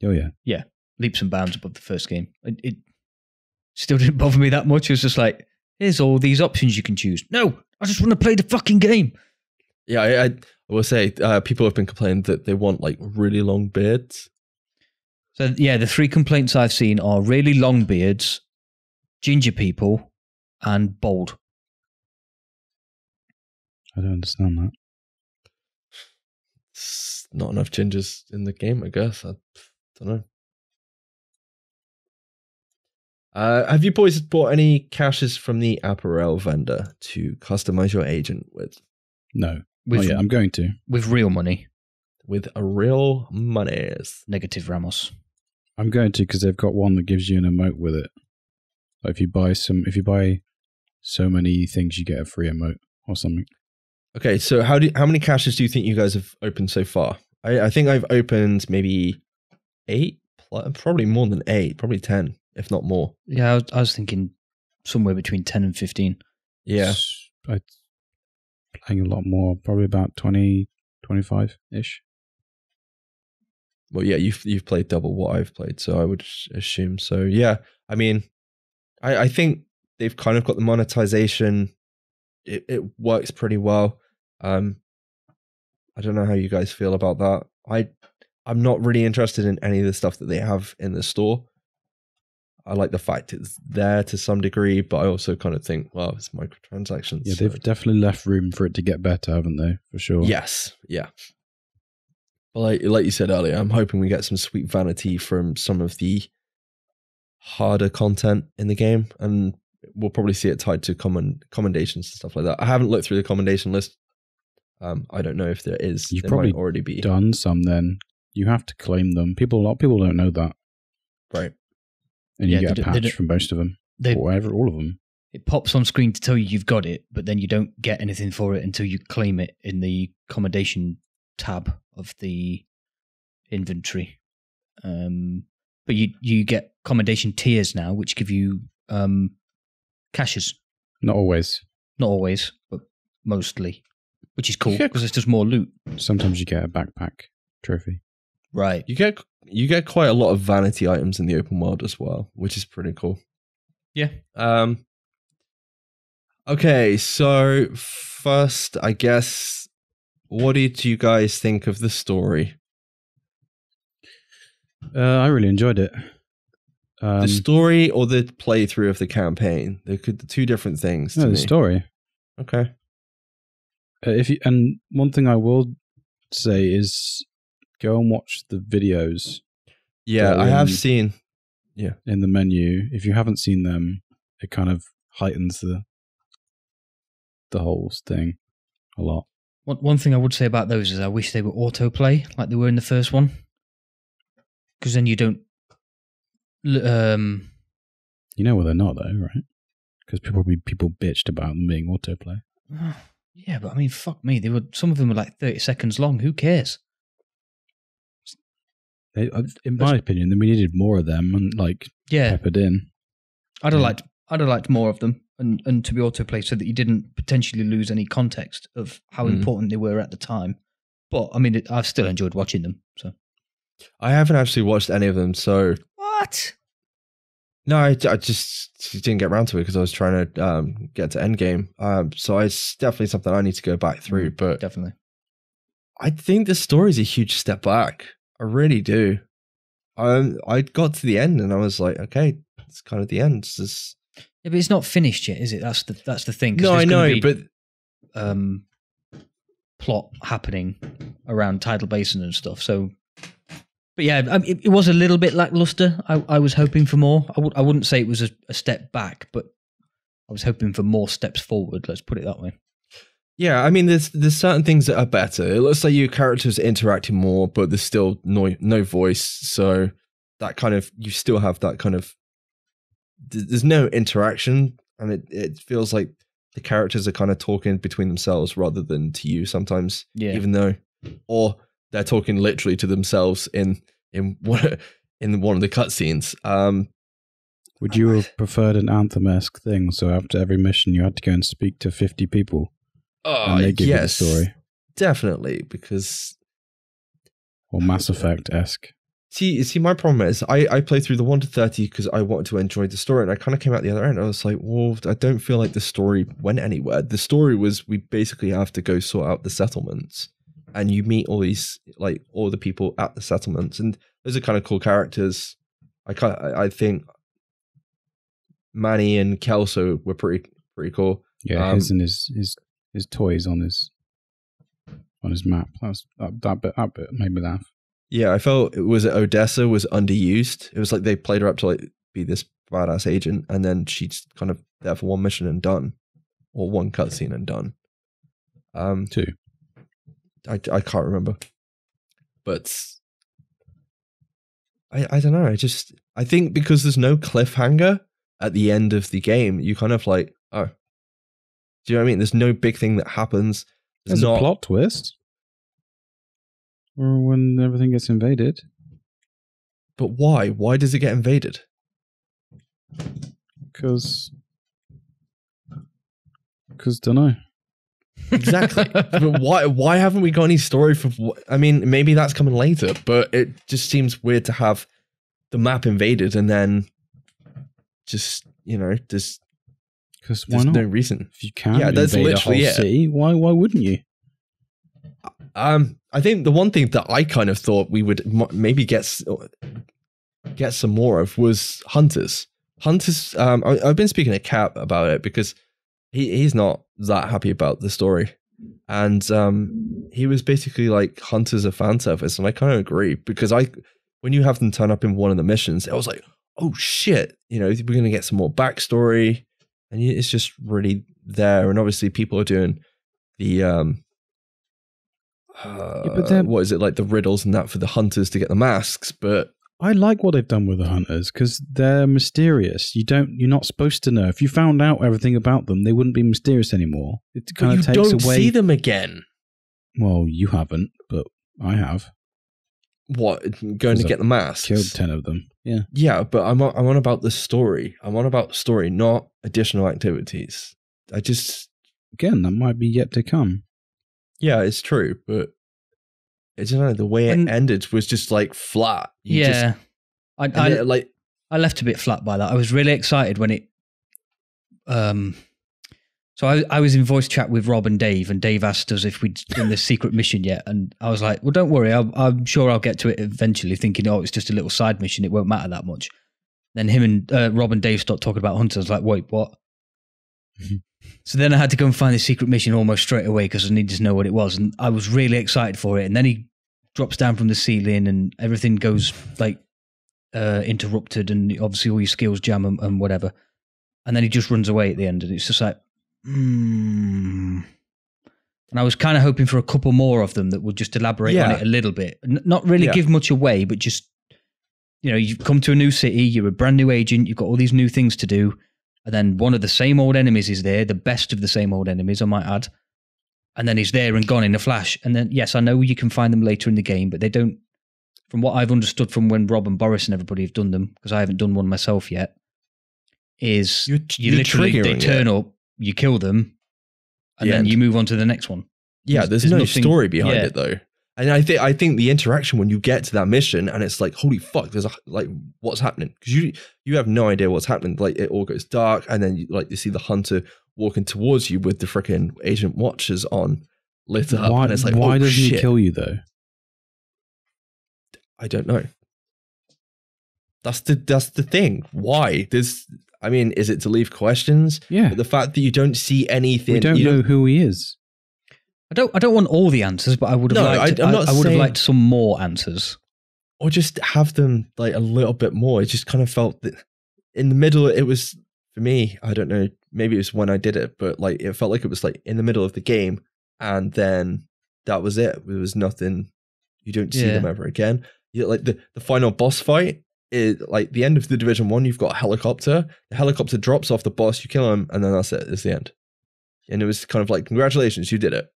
Oh, yeah. Yeah, leaps and bounds above the first game. It still didn't bother me that much. It was just like, here's all these options you can choose. No, I just want to play the fucking game. Yeah, I will say, people have been complaining that they want like really long beards. So yeah, the 3 complaints I've seen are really long beards, ginger people, and bald. I don't understand that. It's not enough gingers in the game, I guess. I don't know. Have you boys bought any caches from the apparel vendor to customize your agent with? No. I'm going to. With real money. With a real monies. Negative Ramos. I'm going to because they've got one that gives you an emote with it. Like if you buy so many things, you get a free emote or something. Okay, so how many caches do you think you guys have opened so far? I think I've opened maybe 8, probably more than 8, probably 10, if not more. Yeah, I was thinking somewhere between 10 and 15. Yeah. I'm playing a lot more, probably about 20, 25-ish. Well, yeah, you've played double what I've played, so I would assume so. Yeah, I mean, I think they've kind of got the monetization. It works pretty well. I don't know how you guys feel about that. I'm not really interested in any of the stuff that they have in the store. I like the fact it's there to some degree, but I also kind of think, well, it's microtransactions. Yeah, they've definitely left room for it to get better, haven't they? For sure. Yes, yeah. But like you said earlier, I'm hoping we get some sweet vanity from some of the harder content in the game, and we'll probably see it tied to commendations and stuff like that. I haven't looked through the commendation list. I don't know if there is. You've there probably might already be done some. Then you have to claim them. A lot of people don't know that, right? And you get a patch from most of them, or all of them. It pops on screen to tell you you've got it, but then you don't get anything for it until you claim it in the commendation tab of the inventory. But you get commendation tiers now, which give you caches. Not always, but mostly, which is cool because it's just more loot. Sometimes you get a backpack trophy. Right. You get quite a lot of vanity items in the open world as well, which is pretty cool. Yeah. Okay, so first, I guess, what did you guys think of the story? I really enjoyed it. The story or the playthrough of the campaign? They're two different things. No, the story. Okay. And one thing I will say is, go and watch the videos. Yeah, I have seen. Yeah, in the menu. If you haven't seen them, it kind of heightens the whole thing a lot. One thing I would say about those is I wish they were autoplay like they were in the first one, because then you don't. You know where they're not though, right? Because people bitched about them being autoplay. Yeah, but I mean, fuck me. Some of them were like 30 seconds long. Who cares? In my opinion, then we needed more of them and peppered in. I'd have liked more of them and to be autoplay so that you didn't potentially lose any context of how important they were at the time. But I mean, I've still enjoyed watching them. So I haven't actually watched any of them. So what? No, I just didn't get around to it because I was trying to get to endgame. So it's definitely something I need to go back through. But definitely, I think the story's a huge step back. I really do. I got to the end and I was like, okay, it's kind of the end. Yeah, but it's not finished yet, is it? That's the thing. No, I know, but plot happening around Tidal Basin and stuff. So, but yeah, it was a little bit lackluster. I was hoping for more. I wouldn't say it was a step back, but I was hoping for more steps forward. Let's put it that way. Yeah, I mean, there's certain things that are better. It looks like your characters are interacting more, but there's still no voice. So that kind of, you still have that kind of, there's no interaction, and it feels like the characters are kind of talking between themselves rather than to you sometimes. Yeah. Even though, or they're talking literally to themselves in one of the cutscenes. Would you have preferred an Anthem-esque thing? So after every mission, you had to go and speak to 50 people. Oh, and they give yes, you the story. Definitely, because... Or Mass Effect-esque. See, my problem is, I played through the 1 to 30 because I wanted to enjoy the story, and I kind of came out the other end. I was like, well, I don't feel like the story went anywhere. The story was, we basically have to go sort out the settlements, and you meet all these, like, all the people at the settlements, and those are kind of cool characters. I think Manny and Kelso were pretty cool. Yeah, his and his toys on his map. That bit made me laugh. Yeah, I felt Odessa was underused. It was like they played her up to like be this badass agent, and then she's kind of there for one mission and done, or one cutscene and done. Two. I can't remember, but I don't know. I think because there's no cliffhanger at the end of the game, you kind of like, oh, do you know what I mean? There's no big thing that happens. There's a plot twist. Or when everything gets invaded. But why? Why does it get invaded? Because don't know. Exactly. But why haven't we got any story for... I mean, maybe that's coming later, but it just seems weird to have the map invaded and then just, just... Because why not? No reason. If you can invade a whole city, why wouldn't you? I think the one thing that I kind of thought we would maybe get some more of was hunters. Hunters. I've been speaking to Cap about it because he's not that happy about the story, and he was basically like, hunters are fan service, and I kind of agree because when you have them turn up in one of the missions, I was like, oh shit, we're gonna get some more backstory, and it's just really there, and obviously people are doing the what is it, like the riddles and that for the hunters to get the masks, but I like what they've done with the hunters because they're mysterious. You're not supposed to know. If you found out everything about them, they wouldn't be mysterious anymore. It kind of takes away. You don't see them again. Well, you haven't, but I have. What, going to get the masks? Killed 10 of them. Yeah. Yeah, but I'm on about the story. I'm on about the story, not additional activities. Again, that might be yet to come. Yeah, it's true, but I don't know, the way it ended was just like flat. I left a bit flat by that. I was really excited when it. So I was in voice chat with Rob and Dave asked us if we'd done this secret mission yet, and I was like, "Well, don't worry, I'm sure I'll get to it eventually." Thinking, "Oh, it's just a little side mission; it won't matter that much." Then him and Rob and Dave started talking about hunters. I was like, "Wait, what?" So then I had to go and find the secret mission almost straight away because I needed to know what it was, and I was really excited for it. And then he drops down from the ceiling, and everything goes like interrupted, and obviously all your skills jam and whatever. And then he just runs away at the end, and it's just like, And I was kind of hoping for a couple more of them that would just elaborate on it a little bit, not really give much away, but just you've come to a new city, you're a brand new agent, you've got all these new things to do. And then one of the same old enemies is there, the best of the same old enemies, I might add. And then he's there and gone in a flash. And then, yes, I know you can find them later in the game, but they don't, from what I've understood from when Rob and Boris and everybody have done them, because I haven't done one myself yet, is you literally, they turn up, you kill them, and then you move on to the next one. Yeah, there's no story behind it, though. And I think the interaction when you get to that mission and it's like, holy fuck, there's what's happening? Because you have no idea what's happening. Like, it all goes dark, and then you see the hunter walking towards you with the freaking agent watches on, lit up. Why, and it's like, why doesn't he kill you though? I don't know. That's the thing. Why? Is it to leave questions? Yeah. But the fact that you don't see anything. We don't know who he is. I don't want all the answers, but I would have liked. I would have liked some more answers, or just have them like a little bit more. It just kind of felt that in the middle, it was for me, I don't know, maybe it was when I did it, but like it felt like it was like in the middle of the game, and then that was it. There was nothing. You don't see them ever again. Like the final boss fight is like the end of the Division 1. You've got a helicopter. The helicopter drops off the boss. You kill him, and then that's it. It's the end. And it was kind of like, congratulations, you did it.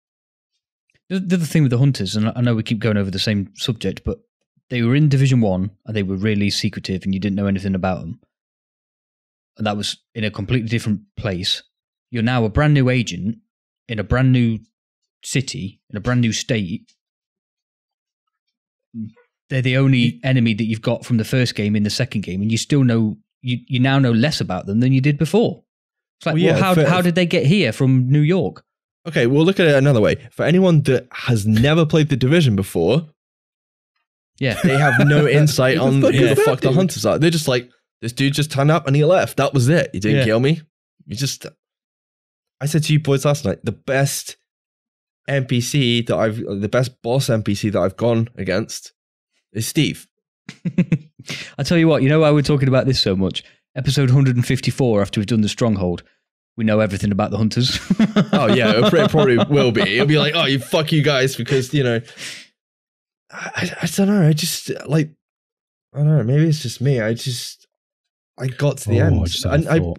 The other thing with the hunters, and I know we keep going over the same subject, but they were in Division 1 and they were really secretive and you didn't know anything about them. And that was in a completely different place. You're now a brand new agent in a brand new city, in a brand new state. They're the only enemy that you've got from the first game in the second game, and you still know, you now know less about them than you did before. It's like, how did they get here from New York? Okay, we'll look at it another way. For anyone that has never played the Division before, they have no insight on who the fuck the hunters are. They're just like, this dude just turned up and he left. That was it. He didn't kill me. I said to you boys last night, the best the best boss NPC that I've gone against is Steve. I tell you what, you know why we're talking about this so much? Episode 154, after we've done the Stronghold, we know everything about the hunters. Oh yeah, it probably will be. It'll be like, oh, fuck you guys, because, you know, I don't know. I don't know. Maybe it's just me. I got to the end.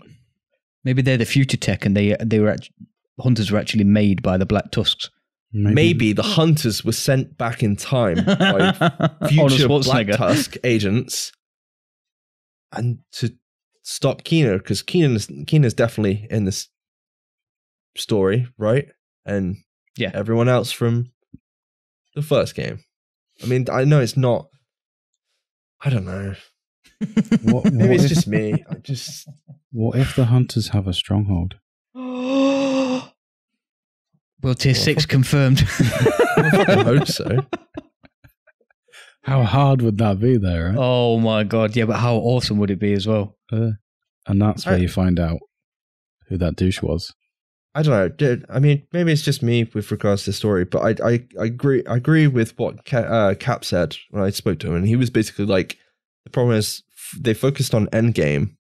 Maybe they're the future tech, and hunters were actually made by the Black Tusks. Maybe the hunters were sent back in time by future Black Tusk agents, and to stop Keener, because Keener's definitely in this story, right? And everyone else from the first game. I mean, I know it's not. I don't know. Maybe it's just me. What if the hunters have a stronghold? Well, tier 6 confirmed. I fucking hope so. How hard would that be, though, right? Oh my god, yeah, but how awesome would it be as well? And that's where you find out who that douche was. I don't know. I mean, maybe it's just me with regards to the story, but I agree with what Cap said when I spoke to him, and he was basically like, the problem is they focused on Endgame,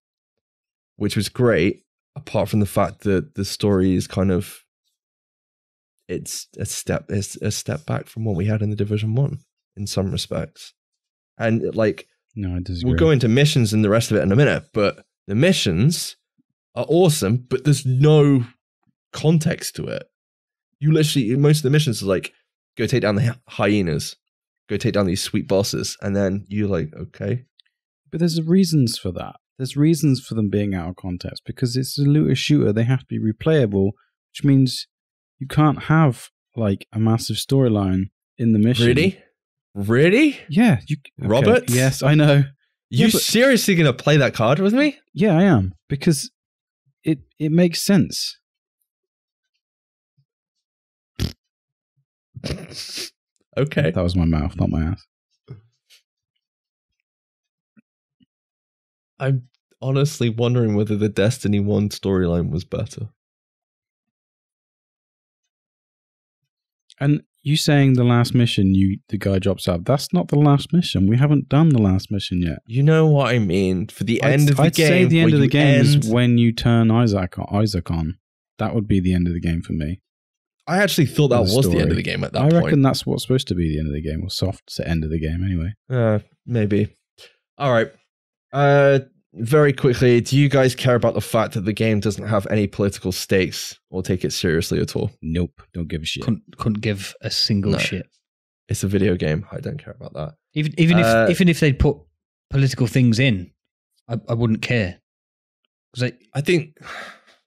which was great, apart from the fact that the story is kind of, it's a step back from what we had in the Division 1 in some respects. And like, no, I disagree. We'll go into missions and the rest of it in a minute, but the missions are awesome, but there's no context to it. You literally, most of the missions are like, go take down the hyenas, go take down these sweet bosses, and then you're like, okay. But there's reasons for that. There's reasons for them being out of context, because it's a looter shooter. They have to be replayable, which means you can't have like a massive storyline in the mission. Really? Yeah. Robert? Yes, I know. You seriously going to play that card with me? Yeah, I am, because it makes sense. Okay. That was my mouth, not my ass. I'm honestly wondering whether the Destiny 1 storyline was better. And you saying the last mission, the guy drops out. That's not the last mission. We haven't done the last mission yet. You know what I mean? For the end of the game. I'd say the end of the game is when you turn Isaac on. That would be the end of the game for me. I actually thought that was the end of the game at that point. I reckon that's what's supposed to be the end of the game, or soft end of the game anyway. Maybe. All right. Very quickly, do you guys care about the fact that the game doesn't have any political stakes or take it seriously at all? Nope. Don't give a shit. Couldn't give a single shit. It's a video game. I don't care about that. Even if they'd put political things in, I wouldn't care. Because I think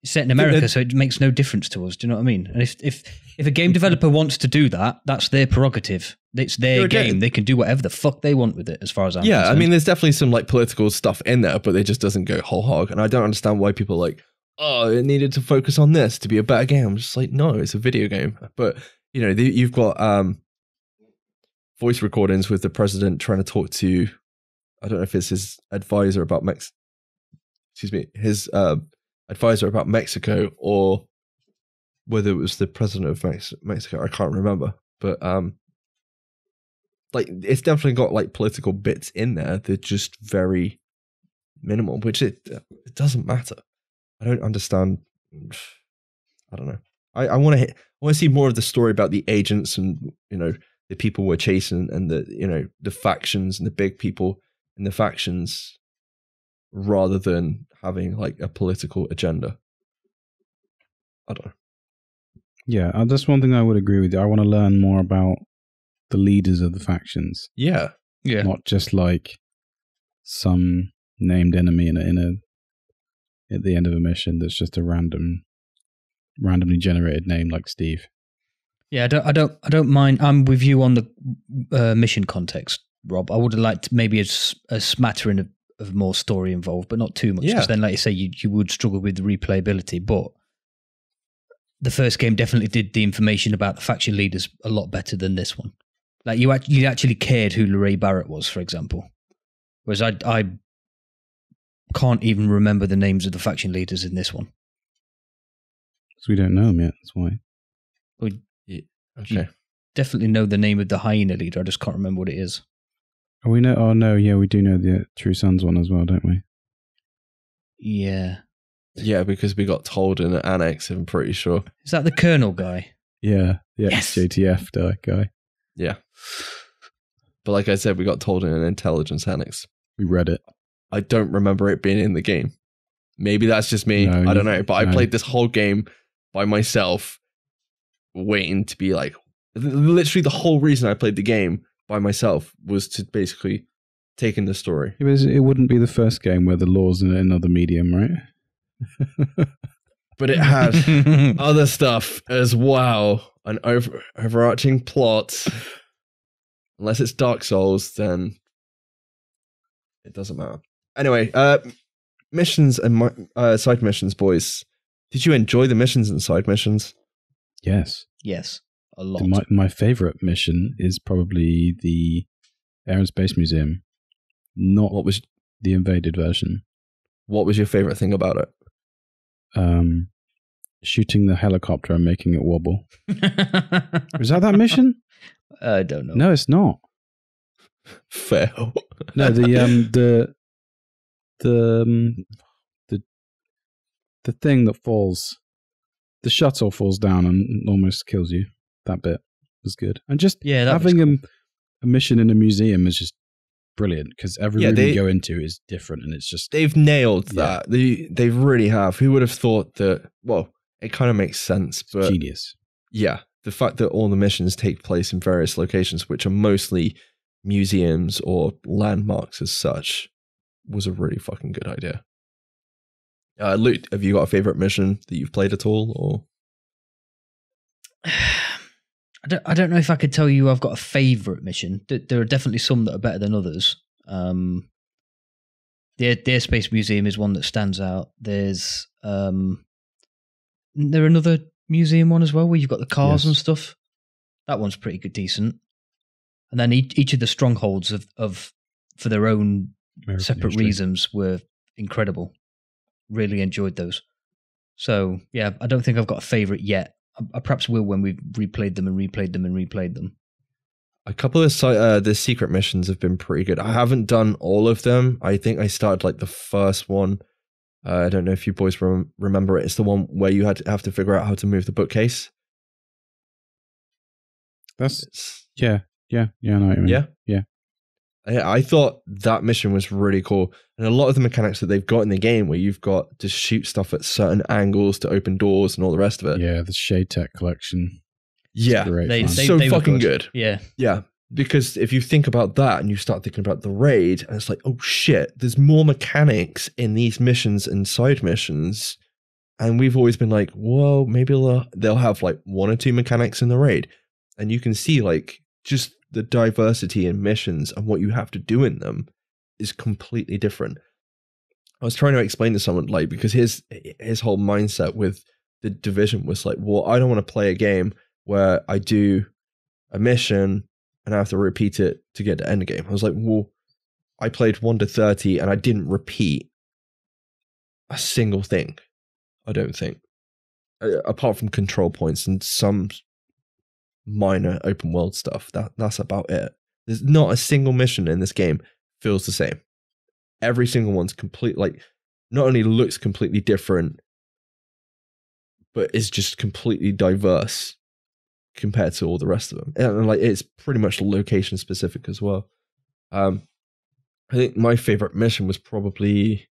it's set in America, so it makes no difference to us. Do you know what I mean? And if a game developer wants to do that, that's their prerogative. It's their game. They can do whatever the fuck they want with it, as far as I'm concerned. I mean, there's definitely some like political stuff in there, but it just doesn't go whole hog. And I don't understand why people are like, oh, it needed to focus on this to be a better game. I'm just like, no, it's a video game. But you know, you've got voice recordings with the president trying to talk to, I don't know if it's his advisor about his advisor about Mexico, or whether it was the president of Mexico. I can't remember, but like it's definitely got like political bits in there. They're just very minimal, which it doesn't matter. I don't understand. I don't know. I want to see more of the story about the agents and, you know, the people we're chasing and the, you know, the factions and the big people in the factions, rather than having like a political agenda. I don't know. Yeah, that's one thing I would agree with you. I want to learn more about the leaders of the factions. Yeah. Not just like some named enemy in a at the end of a mission that's just a randomly generated name like Steve. Yeah, I don't mind. I'm with you on the mission context, Rob. I would have liked maybe a smattering of more story involved, but not too much. Because then, like you say, you would struggle with the replayability. But the first game definitely did the information about the faction leaders a lot better than this one. Like you actually cared who Lorraine Barrett was, for example. Whereas I can't even remember the names of the faction leaders in this one. Because we don't know them yet, that's why. Well, Okay. you definitely know the name of the hyena leader, I just can't remember what it is. Oh, we know. Oh, no, yeah, we do know the True Sons one as well, don't we? Yeah. Yeah, because we got told in the annex, I'm pretty sure. Is that the Colonel guy? Yeah, the Yes. ex-JTF guy. Yeah. But like I said, we got told in an intelligence annex. We read it. I don't remember it being in the game. Maybe that's just me. No, I don't know. But I no. played this whole game by myself, waiting to be like, literally the whole reason I played the game by myself was to basically take in the story. It wouldn't be the first game where the law's in another medium, right? But it had other stuff as well, an overarching plot. Unless it's Dark Souls, then it doesn't matter. Anyway, missions and side missions, boys. Did you enjoy the missions and side missions? Yes. Yes, a lot. My favorite mission is probably the Air and Space Museum, not What was the invaded version. What was your favorite thing about it? Shooting the helicopter and making it wobble. Was that mission? I don't know. No, it's not. Fail. No, the thing that falls, the shuttle falls down and almost kills you. That bit was good, and just Yeah, that having was a mission in a museum is just brilliant because every room you go into is different, and it's just They've nailed that. They really have. Who would have thought that? Well, it kind of makes sense, but genius. yeah, the fact that all the missions take place in various locations, which are mostly museums or landmarks as such, was a really fucking good idea. Luke, have you got a favorite mission that you've played at all, or? I don't know if I could tell you I've got a favourite mission. There are definitely some that are better than others. The Airspace Museum is one that stands out. There's there another museum one as well where you've got the cars and stuff. That one's pretty good, decent. And then each of the strongholds of for their own American separate history. reasons were incredible. Really enjoyed those. So yeah, I don't think I've got a favourite yet. I perhaps will when we've replayed them and replayed them and replayed them. A couple of the secret missions have been pretty good. I haven't done all of them. I think I started like the first one. I don't know if you boys remember it. It's the one where you have to figure out how to move the bookcase. That's yeah. I know what you mean. Yeah. I thought that mission was really cool. And a lot of the mechanics that they've got in the game where you've got to shoot stuff at certain angles to open doors and all the rest of it. Yeah, the Shade Tech collection. Yeah. Great They- fun. they- So were fucking good. Yeah. Yeah. Because if you think about that and you start thinking about the raid, and it's like, oh shit, there's more mechanics in these missions and side missions. And we've always been like, well, maybe they'll have like one or two mechanics in the raid. And you can see like just the diversity in missions and what you have to do in them is completely different. I was trying to explain to someone, like, because his whole mindset with the Division was like, well, I don't want to play a game where I do a mission and I have to repeat it to get to end game. I was like, well, I played 1 to 30 and I didn't repeat a single thing. I don't think, apart from control points and some minor open world stuff. That's about it. There's not a single mission in this game feels the same. Every single one's complete, like, not only looks completely different but it's just completely diverse compared to all the rest of them. And like it's pretty much location specific as well. I think my favorite mission was probably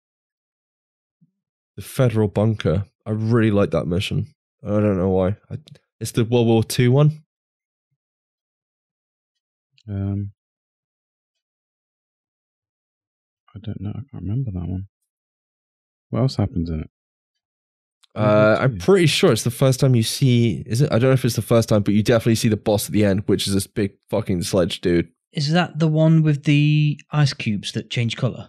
the Federal Bunker. I really like that mission. I don't know why. It's the World War II one. I don't know. I can't remember that one. What else happens in it? I'm pretty sure it's the first time you see. Is it? I don't know if it's the first time, but you definitely see the boss at the end, which is this big fucking sledge dude. Is that the one with the ice cubes that change color?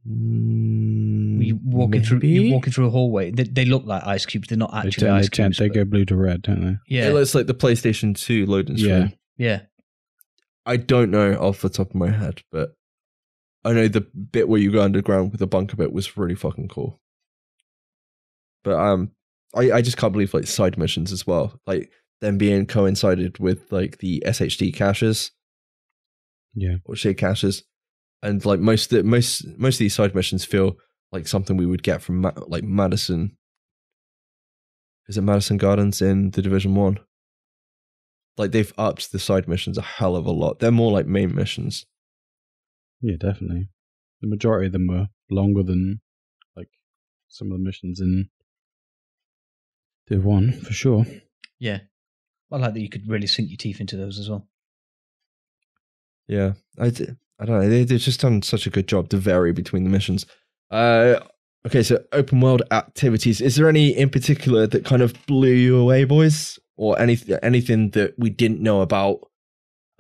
You're walking through a hallway. They look like ice cubes. They're not actually ice cubes. They go blue to red, don't they? Yeah, It looks like the PlayStation 2 loading screen. yeah. I don't know off the top of my head, but I know the bit where you go underground with the bunker bit was really fucking cool. But I just can't believe like side missions as well, like them being coincided with like the SHD caches, or shade caches, and like most of these side missions feel like something we would get from like Madison. Is it Madison Gardens in the Division 1? Like they've upped the side missions a hell of a lot. They're more like main missions. Yeah, definitely. The majority of them were longer than like some of the missions in Div 1, for sure. Yeah. I like that you could really sink your teeth into those as well. Yeah, I don't know. They've just done such a good job to vary between the missions. Okay, so open world activities. Is there any in particular that kind of blew you away, boys? Or anything that we didn't know about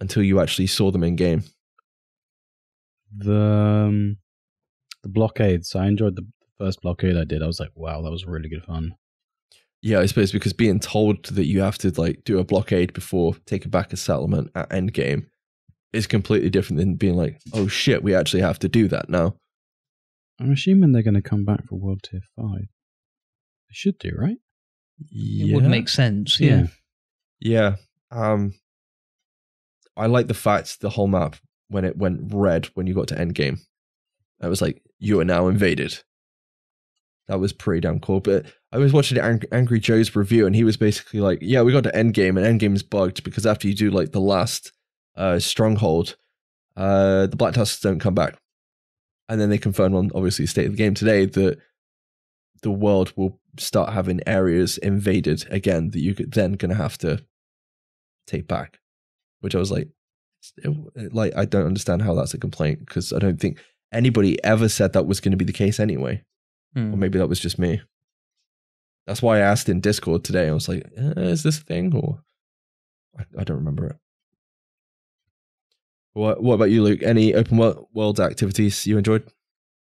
until you actually saw them in game? The blockades. I enjoyed the first blockade I did. I was like, wow, that was really good fun. Yeah, I suppose because being told that you have to like do a blockade before taking back a settlement at endgame is completely different than being like, oh shit, we actually have to do that now. I'm assuming they're going to come back for World Tier 5. They should do, right? Yeah. It would make sense, yeah. Yeah. I like the fact the whole map, when it went red when you got to endgame, I was like, you are now invaded. That was pretty damn cool. But I was watching Angry Joe's review, and he was basically like, yeah, we got to endgame, and endgame is bugged because after you do like the last stronghold, the Black Tusks don't come back. And then they confirmed on obviously State of the Game today that the world will start having areas invaded again that you're then going to have to take back. Which I was like, I don't understand how that's a complaint, because I don't think anybody ever said that was going to be the case anyway. Or maybe that was just me. That's why I asked in Discord today. I was like, is this a thing? Or I don't remember it. What about you, Luke? Any open world activities you enjoyed?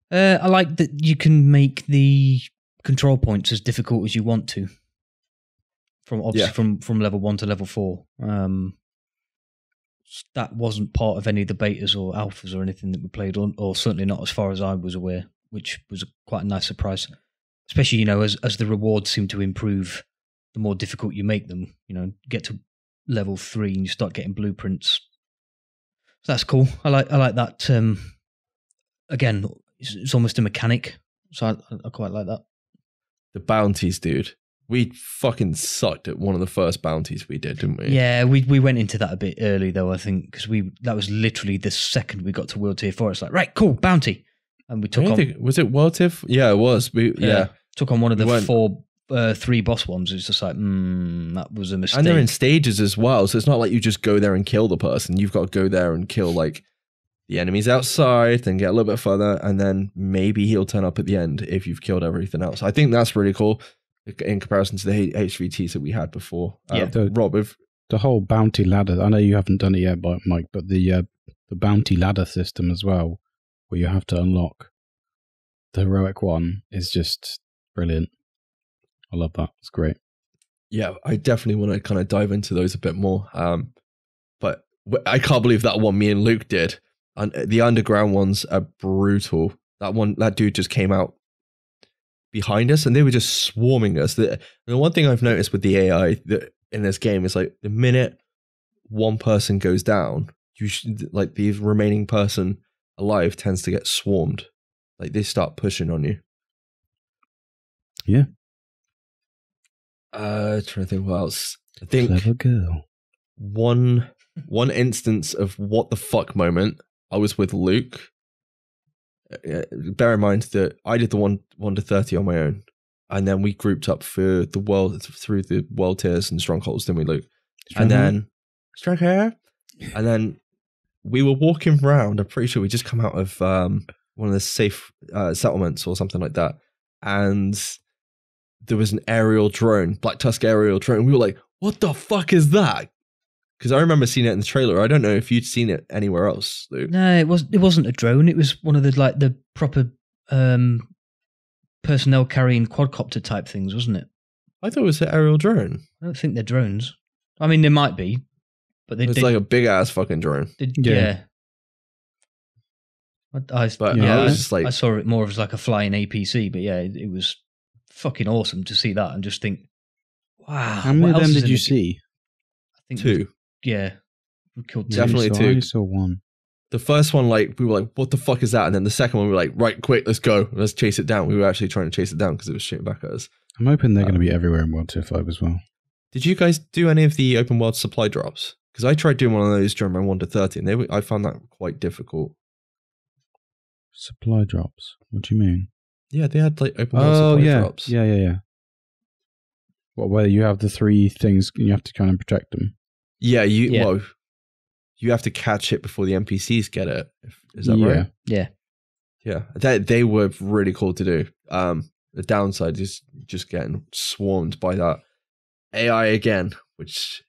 I like that you can make the control points as difficult as you want to. From level 1 to level 4. That wasn't part of any of the betas or alphas or anything that we played on, or certainly not as far as I was aware, which was quite a nice surprise. Especially, as the rewards seem to improve, the more difficult you make them. Get to level 3 and you start getting blueprints. So that's cool. I like that. Again, it's almost a mechanic, so I quite like that. The bounties, dude. We fucking sucked at one of the first bounties we did, didn't we? Yeah, we went into that a bit early though, I think, because that was literally the second we got to World Tier 4. It's like, right, cool, bounty, and we took on. Was it World Tier? Yeah, it was. Took on one of the 3 boss ones. It's just like, that was a mistake. And they're in stages as well, so it's not like you just go there and kill the person. You've got to go there and kill like the enemies outside, then get a little bit further, and then maybe he'll turn up at the end if you've killed everything else. I think that's really cool in comparison to the HVTs that we had before. Rob, the whole bounty ladder. I know you haven't done it yet, Mike, but the bounty ladder system as well, where you have to unlock the heroic one, is just brilliant. I love that. It's great. Yeah, I definitely want to kind of dive into those a bit more. But I can't believe that one me and Luke did. And the underground ones are brutal. That dude just came out behind us and they were just swarming us. The one thing I've noticed with the AI that in this game is like the minute one person goes down, like the remaining person alive tends to get swarmed. Like they start pushing on you. Yeah. Trying to think what else. I think Clever girl. one instance of what the fuck moment. I was with Luke. Bear in mind that I did the 1 to 30 on my own, and then we grouped up for the world through the world tiers and strongholds, didn't we, Luke? And then we were walking around. I'm pretty sure we just come out of one of the safe settlements or something like that, and there was an aerial drone, Black Tusk aerial drone. We were like, "What the fuck is that?" Because I remember seeing it in the trailer. I don't know if you'd seen it anywhere else, Luke. No, it wasn't a drone. It was one of the proper personnel carrying quadcopter type things, wasn't it? I thought it was an aerial drone. I don't think they're drones. I mean, they might be, but It's like a big ass fucking drone. Yeah. I was just like, I saw it more as like a flying APC, but yeah, it was fucking awesome to see that and just think, wow. How many of them did you see? I think 2. Yeah, we killed 2. Definitely I 2. only saw 1. The first one, like, we were like, "What the fuck is that?" And then the second one, we were like, "Right, quick, let's go, let's chase it down." We were actually trying to chase it down because it was shooting back at us. I'm hoping they're going to be everywhere in WT5 as well. Did you guys do any of the open world supply drops? Because I tried doing one of those during my 1 to 30, and I found that quite difficult. Supply drops? What do you mean? Yeah, they had like open world supply drops. Yeah. What, where you have the 3 things and you have to kind of protect them? Yeah, well, you have to catch it before the NPCs get it. Is that right? Yeah. Yeah, they were really cool to do. The downside is just getting swarmed by that AI again, which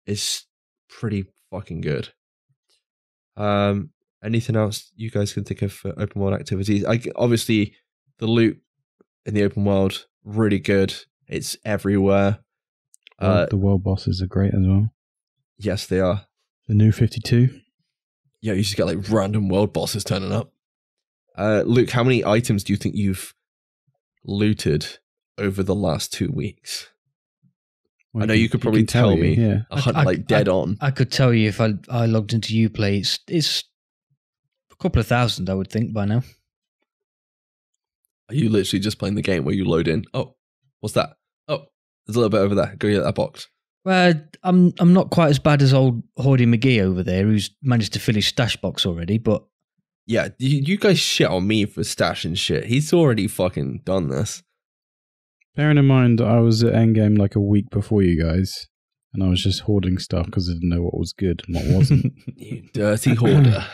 is pretty fucking good. Anything else you guys can think of for open world activities? Obviously, the loot in the open world, really good. It's everywhere. The world bosses are great as well. Yes, they are. The new 52. Yeah, you just get like random world bosses turning up. Luke, how many items do you think you've looted over the last 2 weeks? Well, I know you could probably tell me. Yeah. Dead on. I could tell you if I logged into Uplay. It's a couple of thousand, I would think, by now. Are you literally just playing the game where you load in? Oh, what's that? Oh, there's a little bit over there. Go get that box. Well, I'm not quite as bad as old Hoardy McGee over there, who's managed to fill his stash box already, but... Yeah, you guys shit on me for stashing shit. He's already fucking done this. Bearing in mind, I was at Endgame like a week before you guys, and I was just hoarding stuff because I didn't know what was good and what wasn't. You dirty hoarder.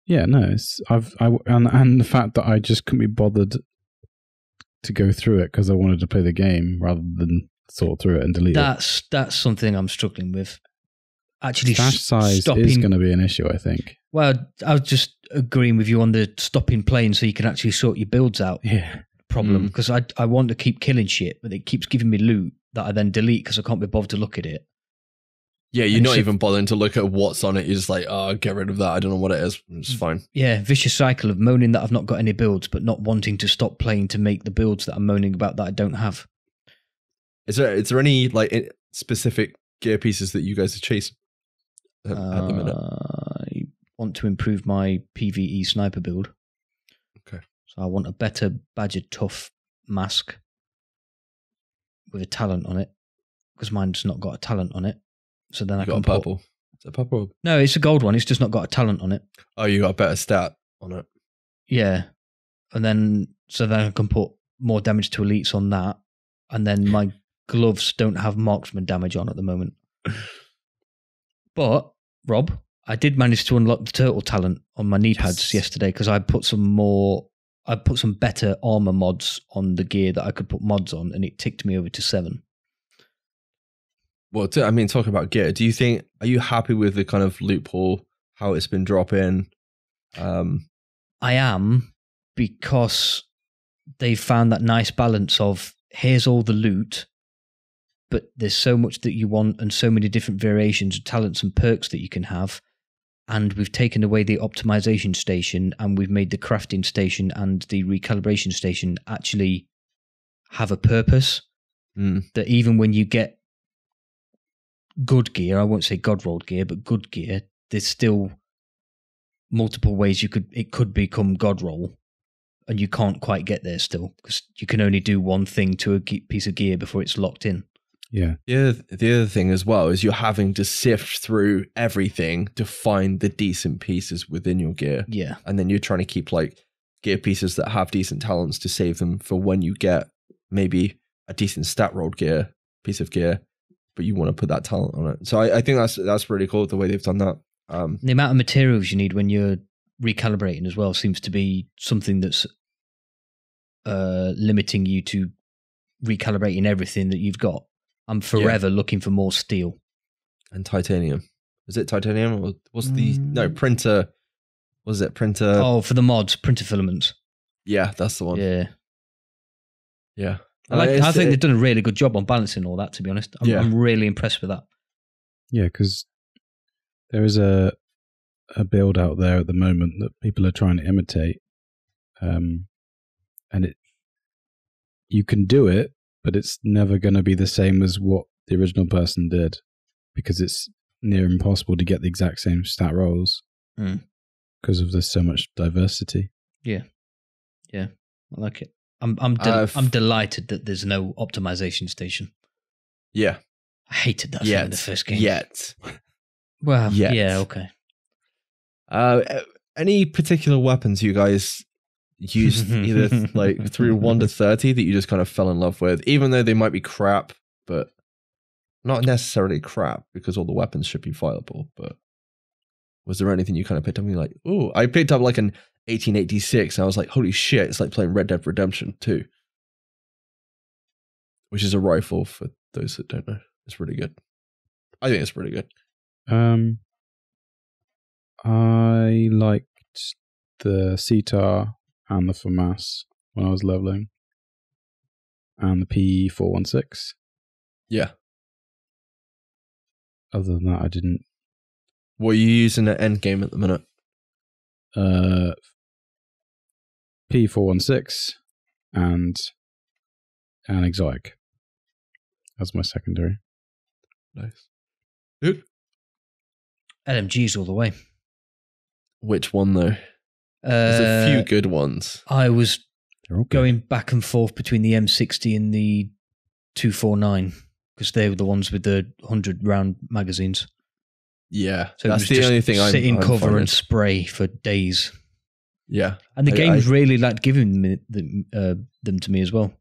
Yeah, no, and the fact that I just couldn't be bothered to go through it because I wanted to play the game rather than sort through it and delete it. That's something I'm struggling with. Actually, stash size is going to be an issue, I think. Well, I was just agreeing with you on the stopping playing so you can actually sort your builds out problem, because I want to keep killing shit, but it keeps giving me loot that I then delete because I can't be bothered to look at it. Yeah, you're not even bothering to look at what's on it. You're just like, oh, get rid of that. I don't know what it is. It's fine. Yeah, vicious cycle of moaning that I've not got any builds, but not wanting to stop playing to make the builds that I'm moaning about that I don't have. Is there any like specific gear pieces that you guys are chasing at the minute? I want to improve my PvE sniper build. Okay. So I want a better Badger Tough mask with a talent on it, because mine's not got a talent on it. So then I can got purple. Is it purple? No, it's a gold one. It's just not got a talent on it. Oh, you got a better stat on it. Yeah. And then I can put more damage to elites on that. And then my gloves don't have marksman damage on at the moment. But, Rob, I did manage to unlock the turtle talent on my knee pads yesterday because I put some better armor mods on the gear that I could put mods on, and it ticked me over to 7. Well, I mean, talking about gear, are you happy with the kind of loophole, how it's been dropping? I am, because they found that nice balance of here's all the loot, but there's so much that you want and so many different variations of talents and perks that you can have. And we've taken away the optimization station, and we've made the crafting station and the recalibration station actually have a purpose. That even when you get good gear, I won't say god rolled gear, but good gear, there's still multiple ways it could become god roll. and you can't quite get there still because you can only do one thing to a piece of gear before it's locked in. Yeah. The other thing as well is you're having to sift through everything to find the decent pieces within your gear. Yeah. And then you're trying to keep like gear pieces that have decent talents to save them for when you get maybe a decent stat rolled piece of gear, but you want to put that talent on it. So I think that's really cool the way they've done that. The amount of materials you need when you're recalibrating as well seems to be something that's limiting you to recalibrating everything that you've got. I'm forever looking for more steel and titanium. Is it titanium or was the printer? Was it printer? Oh, for the mods, printer filaments. Yeah, that's the one. Yeah. I think they've done a really good job on balancing all that. To be honest, I'm really impressed with that. Yeah, because there is a build out there at the moment that people are trying to imitate, and you can do it, but it's never going to be the same as what the original person did, because it's near impossible to get the exact same stat rolls because of there's so much diversity. Yeah, I like it. I'm delighted that there's no optimization station. Yeah, I hated that thing in the first game. Well, yeah, okay. Any particular weapons you guys used either like through 1 to 30 that you just kind of fell in love with, even though they might be crap, but not necessarily crap because all the weapons should be fireable? But was there anything you kind of picked up and you're like, oh, I picked up like an 1886 and I was like, holy shit, it's like playing Red Dead Redemption 2, which is a rifle for those that don't know. It's really good. I think it's pretty good. I liked the CTAR and the FAMAS when I was leveling, and the P416. Yeah. Other than that, I didn't. What are you using at endgame at the minute? P416 and an exotic as my secondary. Nice. Good. LMGs all the way. Which one though? There's a few good ones. I was going back and forth between the M60 and the 249 because they were the ones with the 100 round magazines. Yeah, so that's the only thing sit in cover finding. And spray for days. Yeah, and the games really liked giving them to me as well.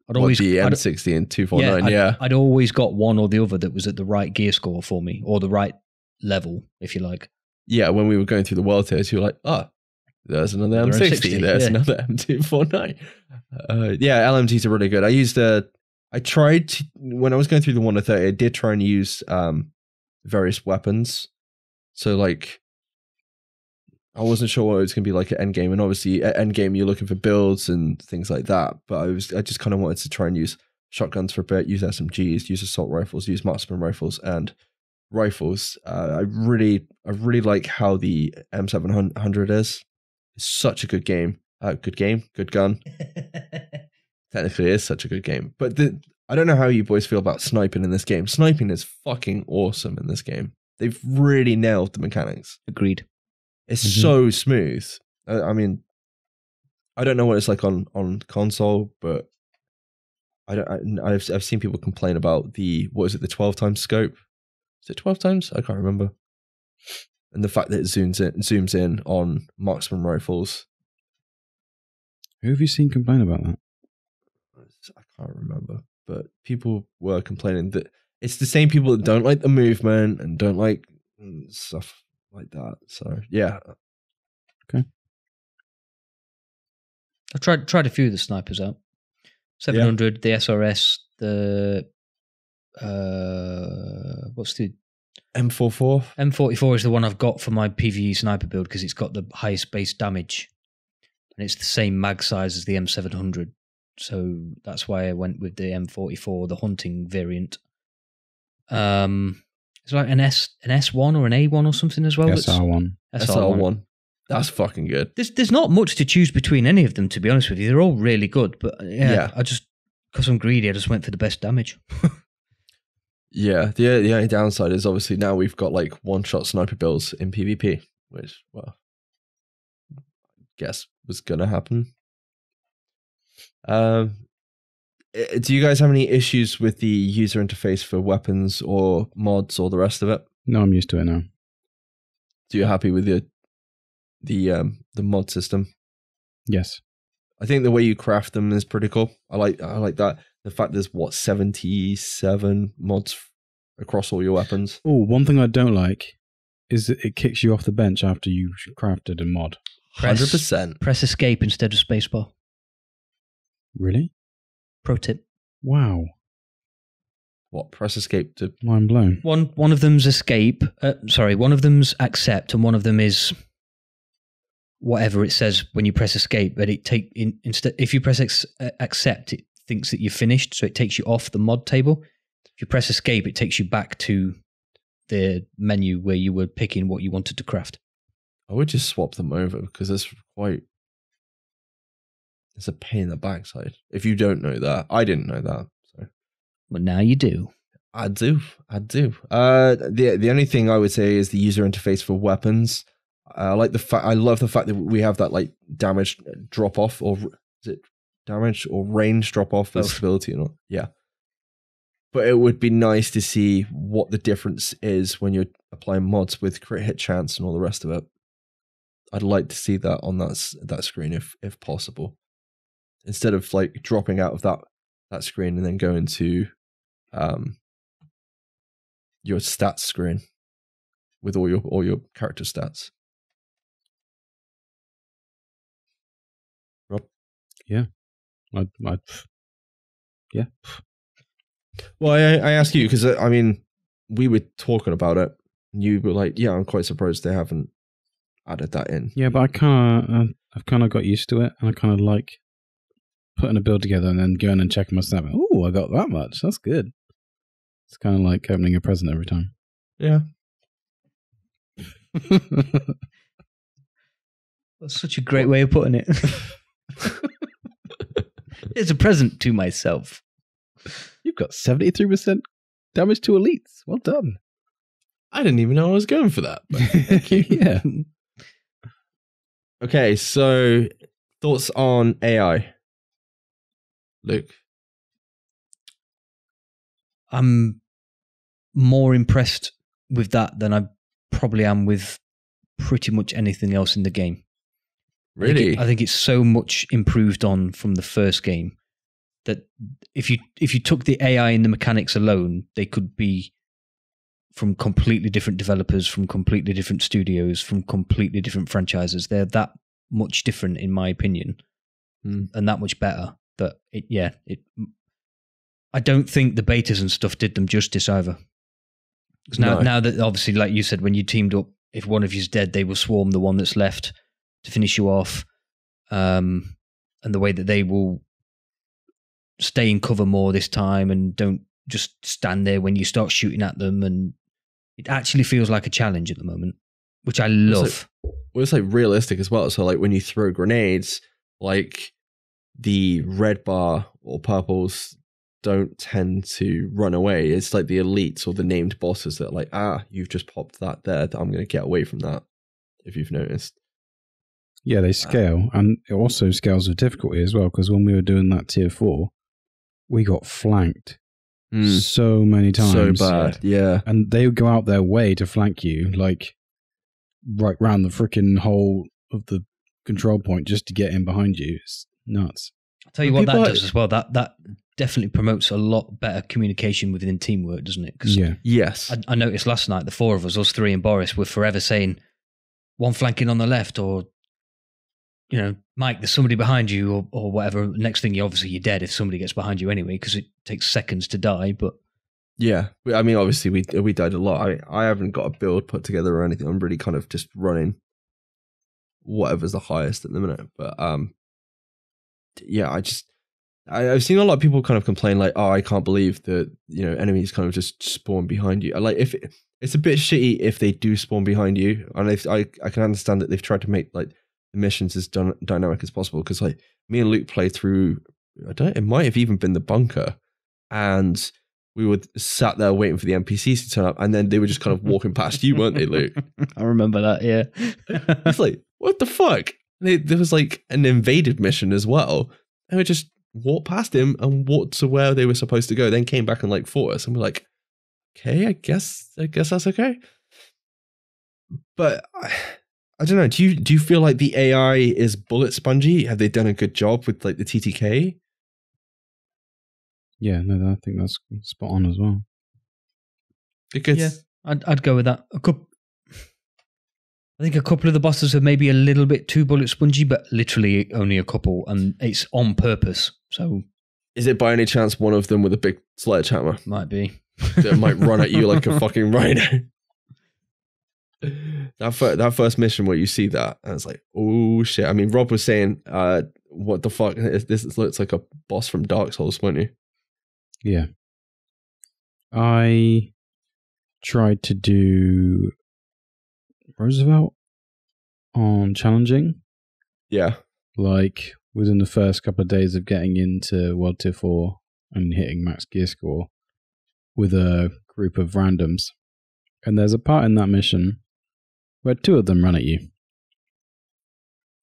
The M60 and 249. Yeah, I'd always got one or the other that was at the right gear score for me, or the right level, if you like. Yeah, when we were going through the world tiers, you were like, oh, there's another M60, there's another M249. Yeah, LMGs are really good. I tried to, when I was going through the 1 to 30, I did try and use various weapons. So like, I wasn't sure what it was going to be like at endgame, and obviously at endgame you're looking for builds and things like that. But I just kind of wanted to try and use shotguns for a bit, use SMGs, use assault rifles, use marksman rifles and rifles. I really like how the M700 is. It's such a good game. Good gun. Technically, it is such a good game. But I don't know how you boys feel about sniping in this game. Sniping is fucking awesome in this game. They've really nailed the mechanics. Agreed. It's so smooth. I mean, I don't know what it's like on console, but I've seen people complain about the 12 times scope. Is it 12 times? I can't remember. And the fact that it zooms in on marksman rifles. Who have you seen complain about that? I can't remember, but people were complaining that it's the same people that don't like the movement and don't like stuff like that. So yeah. Okay. I've tried a few of the snipers out. 700, the SRS, the what's the M44? M44 is the one I've got for my PvE sniper build because it's got the highest base damage. And it's the same mag size as the M700. So that's why I went with the M44, the hunting variant. It's like an S1 or an A1 or something as well. SR1. SR1. That's fucking good. There's not much to choose between any of them, to be honest with you. They're all really good, but yeah. I just, because I'm greedy, I just went for the best damage. Yeah, the only downside is obviously now we've got like one-shot sniper builds in PvP, which, well, guess was going to happen. Do you guys have any issues with the user interface for weapons or mods or the rest of it? No, I'm used to it now. So you're happy with the mod system? Yes. I think the way you craft them is pretty cool. I like that. The fact there's 77 mods across all your weapons. Oh, one thing I don't like is that it kicks you off the bench after you've crafted a mod. 100%. Press escape instead of spacebar. Really? Pro tip. Wow. What? Press escape to... Mind blown. One of them's escape. One of them's accept, and one of them is whatever it says when you press escape. But instead, if you press accept, it thinks that you're finished, so it takes you off the mod table. If you press escape, it takes you back to the menu where you were picking what you wanted to craft. I would just swap them over because it's a pain in the backside. If you don't know that, I didn't know that. So, but now you do. I do. The only thing I would say is the user interface for weapons. I love the fact that we have that like damage drop off, or is it damage or range drop off with stability or not? Yeah. But it would be nice to see what the difference is when you're applying mods with crit hit chance and all the rest of it. I'd like to see that on that screen if possible, instead of like dropping out of that screen and then going to your stats screen with all your character stats. Rob? Yeah. Yeah. Well, I ask you because I mean, we were talking about it, and you were like, "Yeah, I'm quite surprised they haven't added that in." Yeah, but I've kind of got used to it, and I kind of like putting a build together and then going and checking my stat. Oh, I got that much. That's good. It's kind of like opening a present every time. Yeah. That's such a great way of putting it. It's a present to myself. You've got 73% damage to elites. Well done. I didn't even know I was going for that. But thank you. Yeah. Okay, so thoughts on AI, Luke? I'm more impressed with that than I probably am with pretty much anything else in the game. Really? I think it's so much improved on from the first game that if you took the AI and the mechanics alone, they could be from completely different developers, from completely different studios, from completely different franchises. They're that much different, in my opinion, and that much better. That I don't think the betas and stuff did them justice either. Because now that obviously, like you said, when you teamed up, if one of you's dead, they will swarm the one that's left to finish you off, and the way that they will stay in cover more this time and don't just stand there when you start shooting at them, and it actually feels like a challenge at the moment, which I love. It's like realistic as well. So like when you throw grenades, like the red bar or purples don't tend to run away. It's like the elites or the named bosses that are like, you've just popped that there, that I'm going to get away from that, if you've noticed. Yeah, they scale, and it also scales with difficulty as well, because when we were doing that tier 4, we got flanked so many times. So bad, yeah. And they would go out their way to flank you, like, right round the freaking hole of the control point just to get in behind you. It's nuts. I'll tell you what that does as well. That definitely promotes a lot better communication within teamwork, doesn't it? Yeah. Yes. I noticed last night, the four of us three and Boris, were forever saying, one flanking on the left, or, you know, Mike, there's somebody behind you, or whatever. Next thing, you're dead if somebody gets behind you anyway, because it takes seconds to die. But yeah, I mean, obviously we died a lot. I haven't got a build put together or anything. I'm really kind of just running whatever's the highest at the minute. But yeah, I've seen a lot of people kind of complain like, oh, I can't believe that, you know, enemies kind of just spawn behind you. Like, if it's a bit shitty if they do spawn behind you, and I can understand that they've tried to make like the missions as dynamic as possible, because like me and Luke played through, it might have even been the bunker, and we were sat there waiting for the NPCs to turn up, and then they were just kind of walking past you, weren't they, Luke? I remember that, yeah. It's like, what the fuck? There was like an invaded mission as well. And we just walked past him and walked to where they were supposed to go, then came back and like fought us. And we're like, okay, I guess that's okay. But I don't know. Do you feel like the AI is bullet spongy? Have they done a good job with like the TTK? Yeah, no, I think that's spot on as well. Because Yeah, I'd go with that. I think a couple of the bosses are maybe a little bit too bullet spongy, but literally only a couple, and it's on purpose. So, is it by any chance one of them with a big sledgehammer might be. that might run at you like a fucking rhino? That first mission where you see that, and it's like, oh shit. I mean, Rob was saying, what the fuck? This looks like a boss from Dark Souls, won't you? Yeah. I tried to do Roosevelt on challenging. Yeah. Like within the first couple of days of getting into World Tier 4 and hitting max gear score with a group of randoms. And there's a part in that mission where two of them run at you.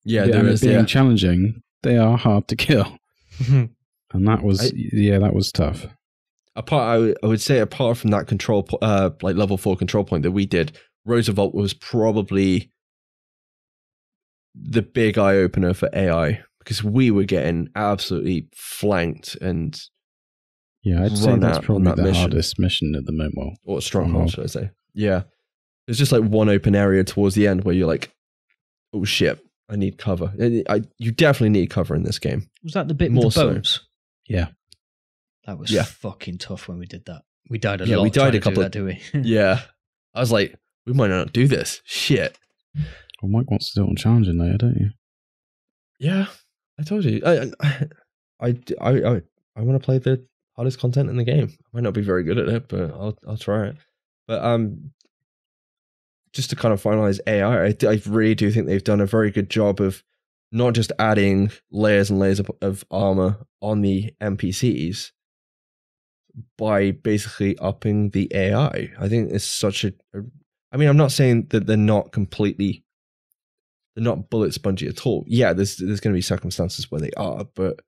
Yeah, there is. Being Yeah. challenging, they are hard to kill. And that was, that was tough. I would say apart from that control, like level 4 control point that we did, Roosevelt was probably the big eye opener for AI because we were getting absolutely flanked and I'd say run that's out on probably that the mission. hardest mission at the moment. Well, Or stronghold, should I say? Yeah, there's just like one open area towards the end where you're like, oh shit, I need cover. You definitely need cover in this game. Was that the bit More with the so. bones? Yeah. That was Yeah. fucking tough when we did that. We died a Yeah, lot. we died trying a to couple do of- that, do we? Yeah, I was like, we might not do this. Shit. Well, Mike wants to do it on challenging later, don't you? Yeah, I told you. I want to play the hardest content in the game. I might not be very good at it, but I'll try it. But just to kind of finalize AI, I really do think they've done a very good job of not just adding layers and layers of armor on the NPCs by basically upping the AI. I think it's such I mean, I'm not saying that they're not bullet spongy at all. Yeah, there's going to be circumstances where they are, but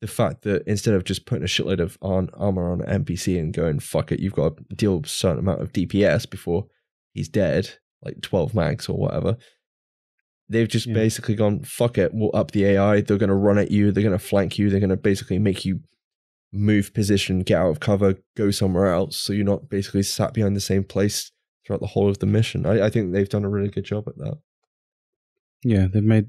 the fact that instead of just putting a shitload of armor on an NPC and going, fuck it, you've got to deal with a certain amount of DPS before he's dead, like 12 mags or whatever, they've just basically gone, fuck it, we'll up the AI, they're going to run at you, they're going to flank you, they're going to basically make you move position, get out of cover, go somewhere else, so you're not basically sat behind the same place throughout the whole of the mission. I think they've done a really good job at that. Yeah, they've made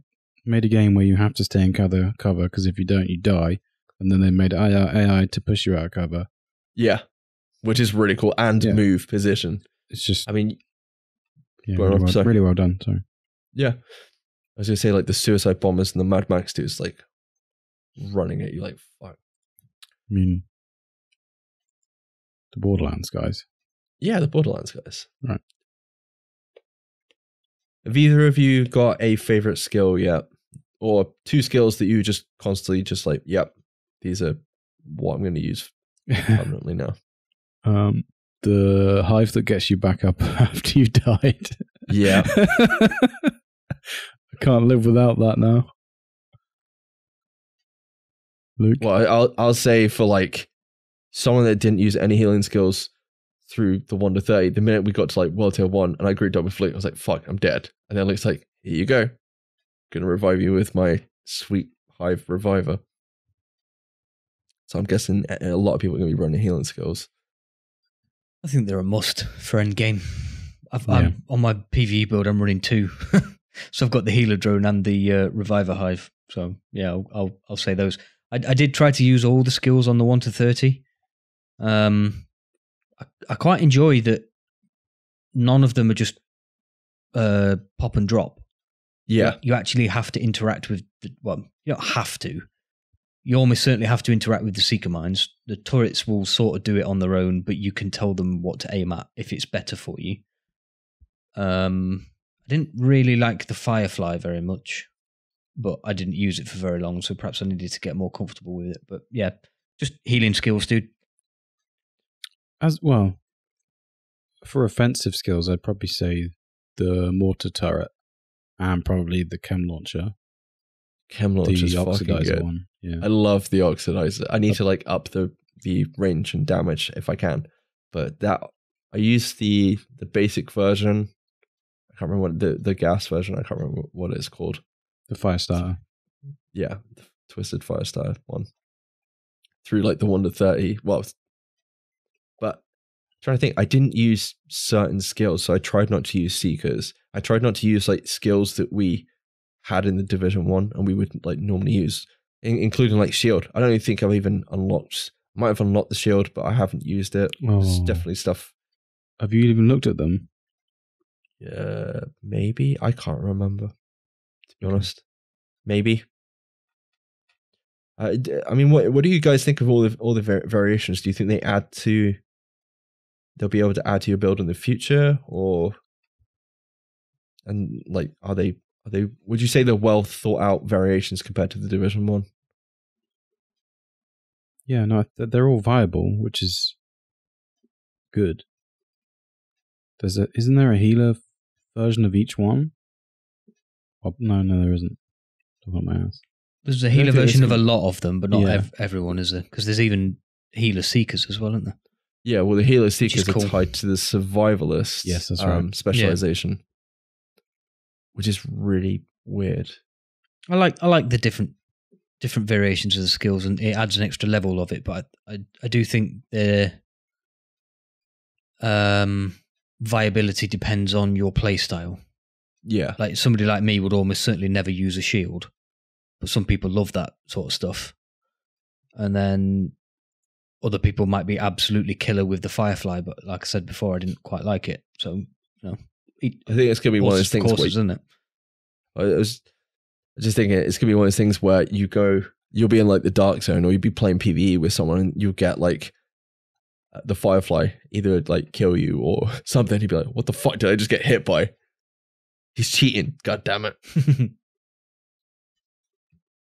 a game where you have to stay in cover because if you don't, you die. And then they made AI to push you out of cover. Yeah, which is really cool. And move position. It's just, I mean, really well done. Sorry. Yeah. I was going to say, like, the suicide bombers and the Mad Max dudes, like, running at you like, fuck. I mean, the Borderlands guys. Yeah, the Borderlands guys. Right. Have either of you got a favorite skill yet? Or two skills that you just constantly just like, yep, these are what I'm going to use permanently now. The hive that gets you back up after you died. Yeah. I can't live without that now. Luke? Well, I'll say for like someone that didn't use any healing skills through the 1 to 30, the minute we got to like World Tier 1 and I grew double flick, I was like, fuck, I'm dead. And then Luke's like, here you go. Gonna revive you with my sweet hive reviver. So I'm guessing a lot of people are going to be running healing skills. I think they're a must for endgame. I'm on my PvE build, I'm running 2. So I've got the healer drone and the reviver hive. So yeah, I'll say those. I did try to use all the skills on the 1 to 30. I quite enjoy that none of them are just pop and drop. Yeah. You actually have to interact with you don't have to. You almost certainly have to interact with the Seeker Mines. The turrets will sort of do it on their own, but you can tell them what to aim at if it's better for you. I didn't really like the Firefly very much, but I didn't use it for very long, so perhaps I needed to get more comfortable with it. But yeah, just healing skills, dude. As well, for offensive skills, I'd probably say the mortar turret and probably the chem launcher. Chem launch is the fucking oxidizer good. one. Yeah. I love the oxidizer. I need to like up the range and damage if I can, but that I use the basic version. I can't remember what the gas version. I can't remember what it's called. The Firestarter. Yeah, the Twisted Firestarter one. Through like the 1 to 30. Well, but I'm trying to think, I didn't use certain skills, so I tried not to use Seekers. I tried not to use like skills that we had in the Division 1 and we would like normally use, including like Shield. I don't even think I've even unlocked. I might have unlocked the Shield, but I haven't used it. It's definitely stuff. Have you even looked at them? Yeah, maybe. I can't remember, to be honest. Maybe. I mean, what do you guys think of all the variations? Do you think they'll be able to add to your build in the future, and like are they? Would you say they're well thought out variations compared to the Division 1? Yeah, no, they're all viable, which is good. Isn't there a healer version of each one? Oh, no, there isn't. Talking about my ass. There's a healer version of a lot of them, but not everyone, is there? Because there's even healer seekers as well, isn't there? Yeah, well, the healer seekers are tied to the survivalist yes, that's right. specialization, which is really weird. I like the different variations of the skills, and it adds an extra level of it. But I do think their viability depends on your play style. Yeah, like somebody like me would almost certainly never use a shield, but some people love that sort of stuff, and then other people might be absolutely killer with the Firefly. But like I said before, I didn't quite like it. So I think it's gonna be one of those things, isn't it? I was just thinking it's gonna be one of those things where you'll be in like the dark zone, or you'll be playing PvE with someone, and you'll get like the Firefly either like kill you or something. You'd be like, "What the fuck did I just get hit by? He's cheating! God damn it!"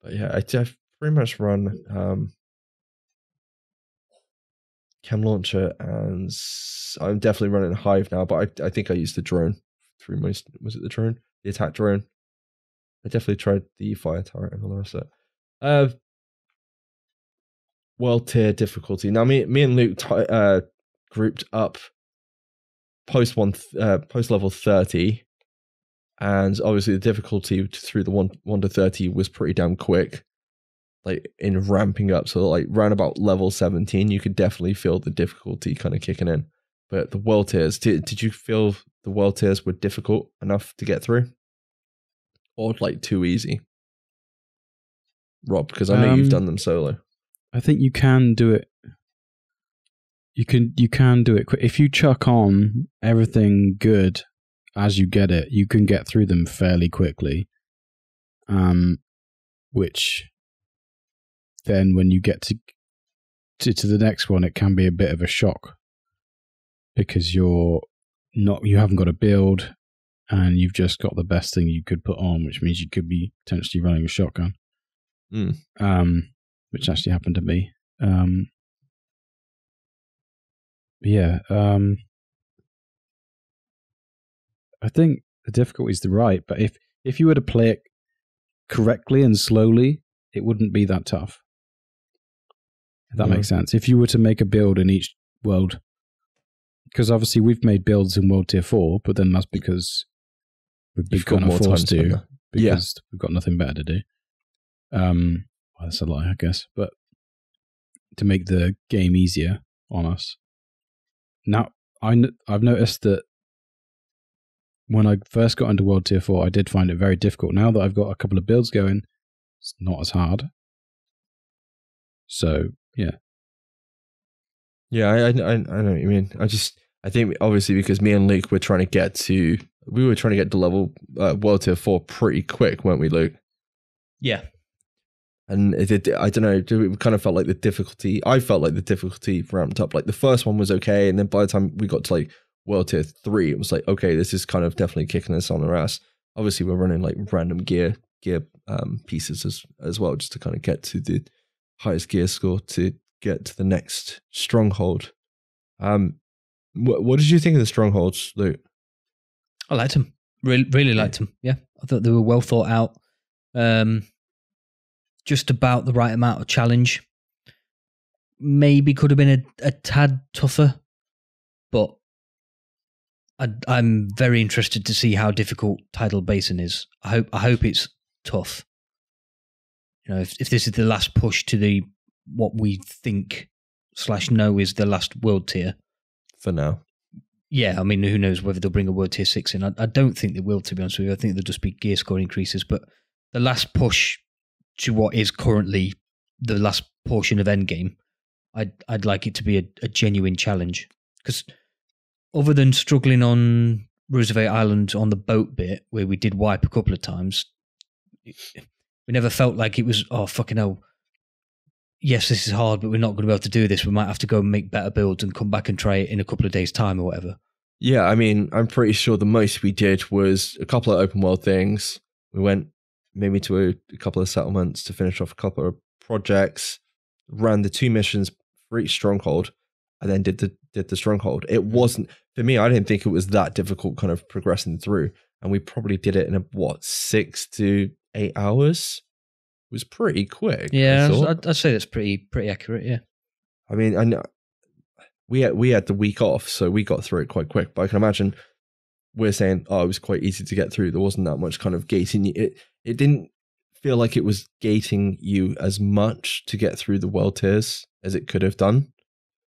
But yeah, I've pretty much run Chem Launcher, and I'm definitely running Hive now. But I think I used the drone through most. Was it the drone? The attack drone. I definitely tried the fire turret and all the rest of it. World tier difficulty. Now, me and Luke grouped up post level 30, and obviously the difficulty through the 1 to 30 was pretty damn quick, like in ramping up. So like round about level 17, you could definitely feel the difficulty kind of kicking in. But the world tiers, did you feel the world tiers were difficult enough to get through, or like too easy, Rob? Because I know you've done them solo. I think you can do it. You can do it quick if you chuck on everything good as you get it. You can get through them fairly quickly. Which then, when you get to the next one, it can be a bit of a shock because you haven't got a build, and you've just got the best thing you could put on, which means you could be potentially running a shotgun. Which actually happened to me. I think the difficulty is right, but if you were to play it correctly and slowly, it wouldn't be that tough. If that makes sense. If you were to make a build in each world, because obviously we've made builds in World Tier 4, but then that's because we've got more forced to, because we've got nothing better to do. Well, that's a lie, I guess, but to make the game easier on us. Now, I've noticed that when I first got into World Tier 4, I did find it very difficult. Now that I've got a couple of builds going, it's not as hard. So, yeah. Yeah, I know what you mean. I think obviously because me and Luke were trying to get to level World Tier 4 pretty quick, weren't we, Luke? Yeah. And I don't know, it kind of felt like the difficulty, I felt like the difficulty ramped up. Like the first one was okay, and then by the time we got to like World Tier 3, it was like, okay, this is kind of definitely kicking us on our ass. Obviously, we're running like random gear pieces as well, just to kind of get to the highest gear score to get to the next stronghold. What did you think of the strongholds, Luke? I liked them. Really liked them. Yeah, I thought they were well thought out. just about the right amount of challenge. Maybe could have been a tad tougher, but I'm very interested to see how difficult Tidal Basin is. I hope it's tough. You know, if this is the last push to what we think / know is the last world tier for now. Yeah, I mean, who knows whether they'll bring a world tier 6 in. I don't think they will, to be honest with you. I think there'll just be gear score increases, but the last push to what is currently the last portion of Endgame, I'd like it to be a genuine challenge. Because other than struggling on Roosevelt Island on the boat bit, where we did wipe a couple of times, we never felt like it was, oh, fucking hell, yes, this is hard, but we're not going to be able to do this. We might have to go and make better builds and come back and try it in a couple of days' time or whatever. Yeah, I mean, I'm pretty sure the most we did was a couple of open world things. We went maybe to a couple of settlements to finish off a couple of projects, ran the 2 missions for each stronghold, and then did the stronghold. It wasn't, for me, I didn't think it was that difficult kind of progressing through. And we probably did it in 6 to 8 hours. It was pretty quick. Yeah, I'd say that's pretty accurate, yeah. I mean, I know we had the week off, so we got through it quite quick. But I can imagine we're saying, oh, it was quite easy to get through. There wasn't that much kind of gating. It didn't feel like it was gating you as much to get through the world tiers as it could have done.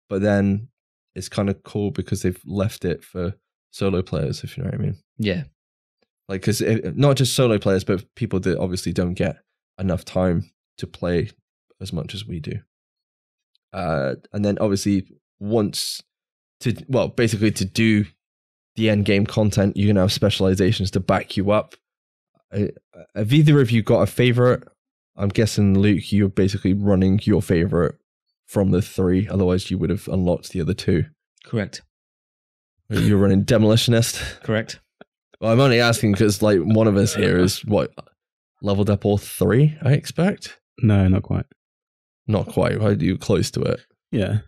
But then it's kind of cool because they've left it for solo players, if you know what I mean. Yeah. Like, because not just solo players, but people that obviously don't get enough time to play as much as we do. And then obviously basically to do the end game content, you can have specializations to back you up. Have either of you got a favorite? I'm guessing, Luke, you're basically running your favorite from the 3, otherwise you would have unlocked the other 2. Correct. You're running Demolitionist? Correct. Well, I'm only asking because like one of us here is leveled up all 3, I expect? No, not quite. Not quite. Why are you close to it? Yeah.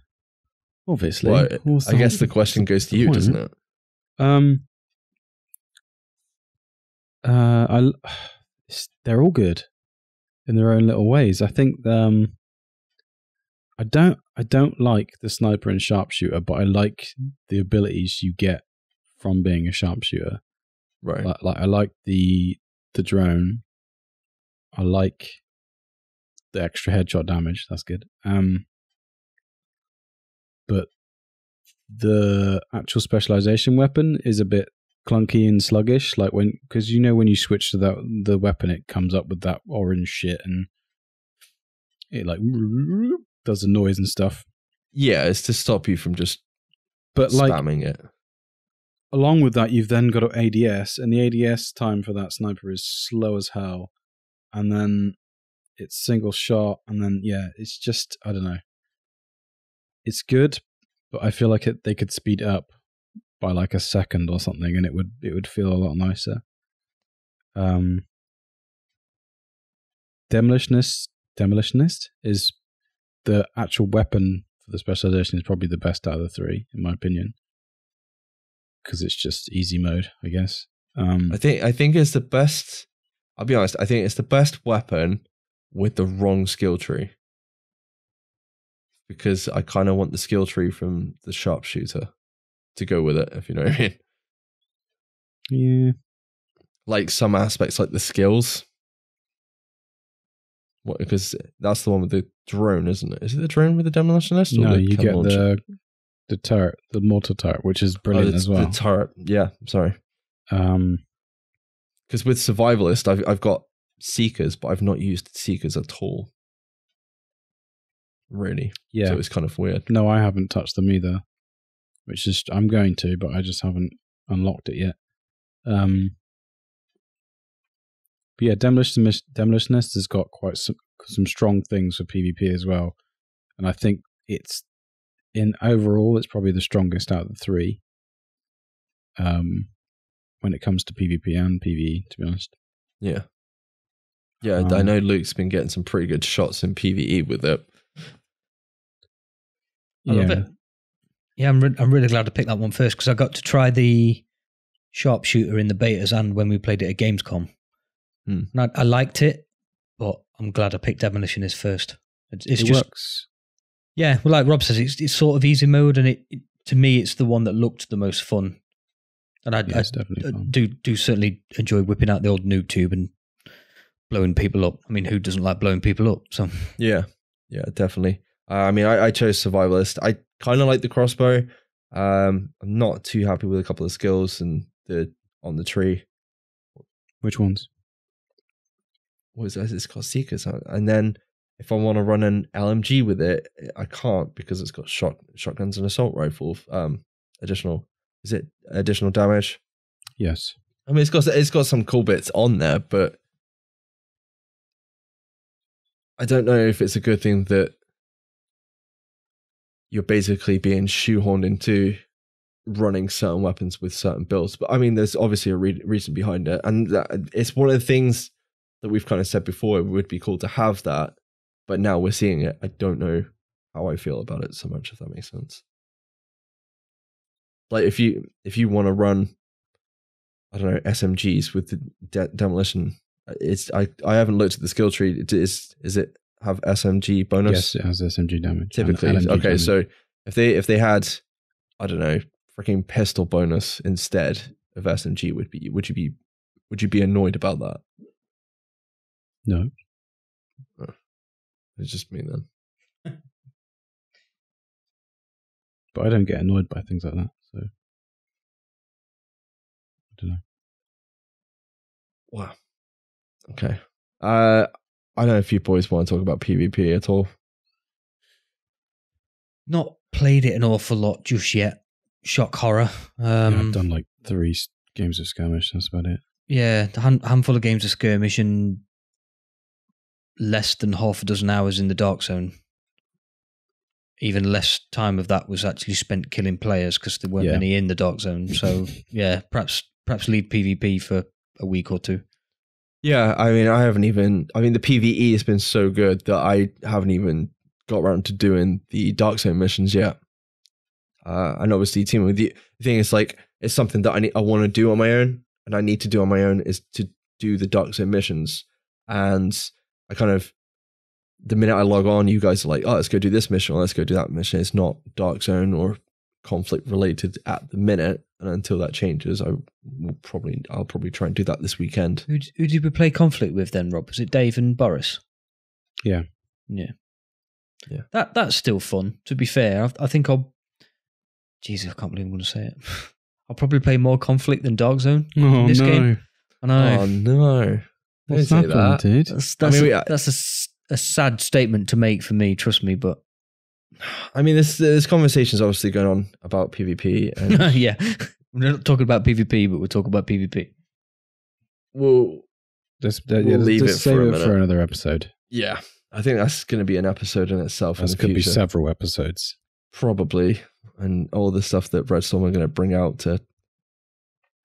Obviously. Well, I guess the question goes to you, doesn't it? They're all good in their own little ways. I think I don't like the sniper and sharpshooter, but I like the abilities you get from being a sharpshooter. Right. Like I like the drone. I like the extra headshot damage. That's good. But the actual specialization weapon is a bit clunky and sluggish. Like because when you switch to the weapon, it comes up with that orange shit and it like does the noise and stuff. Yeah, it's to stop you from just spamming it. Along with that, you've then got an ADS, and the ADS time for that sniper is slow as hell. And then it's single shot, and then, it's just, I don't know. It's good, but I feel like they could speed it up by like a second or something, and it would feel a lot nicer. Demolitionist is the actual weapon for the specialization is probably the best out of the 3, in my opinion. Because it's just easy mode, I guess. I think it's the best. I'll be honest. I think it's the best weapon with the wrong skill tree. Because I kind of want the skill tree from the sharpshooter to go with it, if you know what I mean. Yeah. Like some aspects, like the skills. Because that's the one with the drone, isn't it? Is it the drone with the demolitionist? No, you get the turret, the mortar turret, which is brilliant as well. The turret, yeah. Sorry. Because with survivalist, I've got seekers, but I've not used seekers at all. Really? Yeah. So it's kind of weird. No, I haven't touched them either. Which is I'm going to, but I just haven't unlocked it yet. But yeah, Demolitionist has got quite some strong things for PvP as well, and I think it's probably the strongest out of the 3 when it comes to PvP and PvE, to be honest. Yeah. Yeah, I know Luke's been getting some pretty good shots in PvE with it. I love it. Yeah, I'm really glad to pick that one first because I got to try the sharpshooter in the betas and when we played it at Gamescom. And I liked it, but I'm glad I picked Demolitionist first. It just works. Yeah, well, like Rob says, it's sort of easy mode, and it to me, it's the one that looked the most fun. And I definitely fun. do certainly enjoy whipping out the old noob tube and blowing people up. I mean, who doesn't like blowing people up? So yeah, definitely. I mean, I chose Survivalist. I kind of like the crossbow. I'm not too happy with a couple of skills and on the tree. Which ones? What is that? It's got Seekers. And then if I want to run an LMG with it, I can't because it's got shotguns and assault rifle. Additional damage? Yes. I mean, it's got some cool bits on there, but I don't know if it's a good thing that you're basically being shoehorned into running certain weapons with certain builds. But I mean, there's obviously a reason behind it, and it's one of the things that we've kind of said before. It would be cool to have that, but now we're seeing it. I don't know how I feel about it so much, if that makes sense. Like if you want to run, I don't know, SMGs with the demolition, I haven't looked at the skill tree. Is it have SMG bonus? Yes, it has SMG damage. Typically, okay. Damage. So if they had, I don't know, freaking pistol bonus instead of SMG, would you be annoyed about that? No. Oh, it's just me then. But I don't get annoyed by things like that. So I don't know. Wow. Okay. I don't know if you boys want to talk about PvP at all. Not played it an awful lot just yet. Shock horror. I've done like 3 games of skirmish. That's about it. Yeah, a handful of games of skirmish and less than half a dozen hours in the Dark Zone. Even less time of that was actually spent killing players because there weren't any in the Dark Zone. So yeah, perhaps leave PvP for a week or 2. Yeah, I mean, the PvE has been so good that I haven't even got around to doing the Dark Zone missions yet. And obviously teaming with the thing is like, it's something that I want to do on my own, and I need to do on my own is to do the Dark Zone missions. And I kind of, the minute I log on, you guys are like, oh, let's go do this mission or let's go do that mission. It's not Dark Zone or conflict related at the minute, and until that changes, I'll probably try and do that this weekend. Who did we play conflict with then, Rob? Was it Dave and Boris? Yeah. That's still fun. To be fair, I think I'll. Jesus, I can't believe I'm going to say it. I'll probably play more conflict than Dark Zone in this game. I know. Oh no! Don't say that, dude. That's a sad statement to make for me. Trust me, but. I mean, there's conversations obviously going on about PvP. And yeah, we're not talking about PvP, but we're talking about PvP. We'll leave it for a minute. For another episode. Yeah, I think that's going to be an episode in itself. This could be several episodes. Probably, and all the stuff that Red Storm are going to bring out to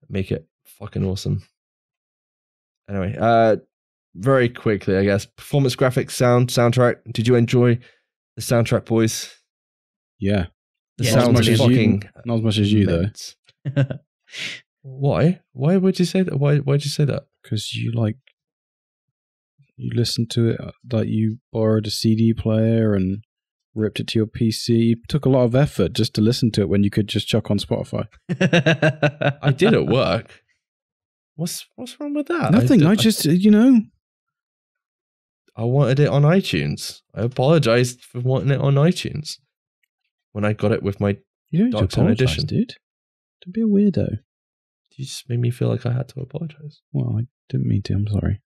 make it fucking awesome. Anyway, very quickly, I guess, performance graphics, soundtrack. Did you enjoy the soundtrack, boys? Yeah. The sound is fucking not as much as you, immense. Though. Why? Why would you say that? Why'd you say that? Because you listened to it, like you borrowed a CD player and ripped it to your PC. It took a lot of effort just to listen to it when you could just chuck on Spotify. I did at work. What's wrong with that? Nothing. I just I wanted it on iTunes. I apologized for wanting it on iTunes when I got it with my Dark Zone edition. Dude. Don't be a weirdo. You just made me feel like I had to apologize. Well, I didn't mean to. I'm sorry.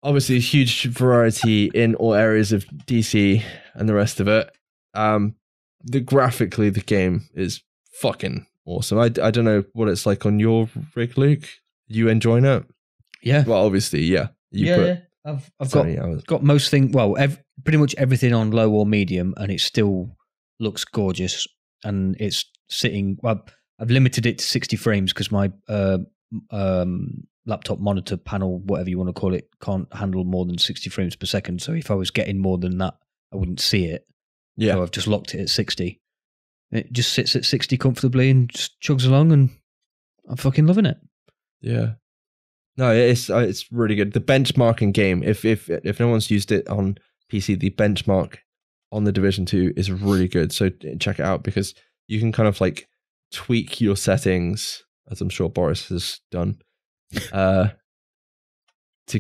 Obviously, a huge variety in all areas of DC and the rest of it. Graphically, the game is fucking awesome. I don't know what it's like on your rig, Luke. You enjoying it? Yeah. Well, obviously, yeah. I've got most things. Well, pretty much everything on low or medium, and it still looks gorgeous. And it's sitting. Well, I've limited it to 60 frames because my laptop monitor panel, whatever you want to call it, can't handle more than 60 frames per second. So if I was getting more than that, I wouldn't see it. Yeah. So I've just locked it at 60. It just sits at 60 comfortably and just chugs along, and I'm fucking loving it. Yeah. No, it's really good. The benchmarking game, if no one's used it on PC, the benchmark on the Division 2 is really good. So check it out because you can kind of like tweak your settings, as I'm sure Boris has done, to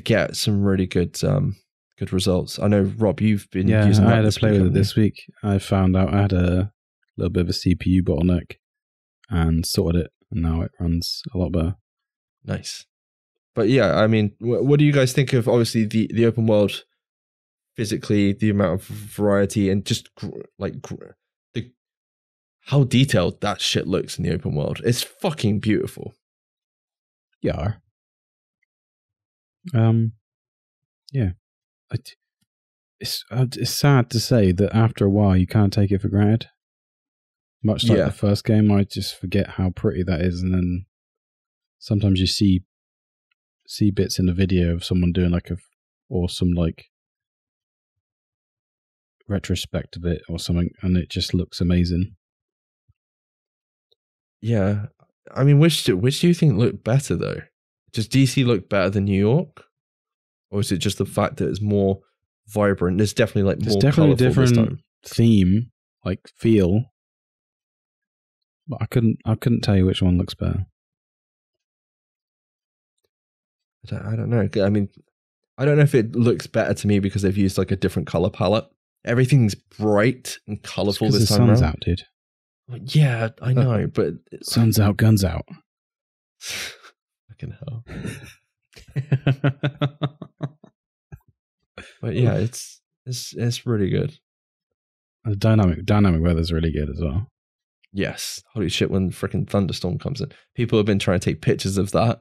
get some really good results. I know, Rob, you've been using that. I had a play with it this week. I found out I had a little bit of a CPU bottleneck and sorted it, and now it runs a lot better. Nice. But yeah, I mean, what do you guys think of obviously the open world physically, the amount of variety, and just how detailed that shit looks in the open world? It's fucking beautiful. Yeah. Yeah. It's sad to say that after a while you can't take it for granted. Much like the first game, I just forget how pretty that is, and then sometimes you see bits in the video of someone doing like some retrospect of it or something, and it just looks amazing. Yeah, I mean, which do you think looked better though? Does DC look better than New York, or is it just the fact that it's more vibrant? There's definitely more definitely colorful a different this time. theme, like feel, but I couldn't tell you which one looks better. I don't know. I mean, I don't know if it looks better to me because they've used like a different color palette. Everything's bright and colorful this time around. The sun's out, dude. Yeah, I know, but sun's out, guns out. Fucking hell. But yeah, it's really good. The dynamic weather's really good as well. Yes, holy shit! When freaking thunderstorm comes in, people have been trying to take pictures of that.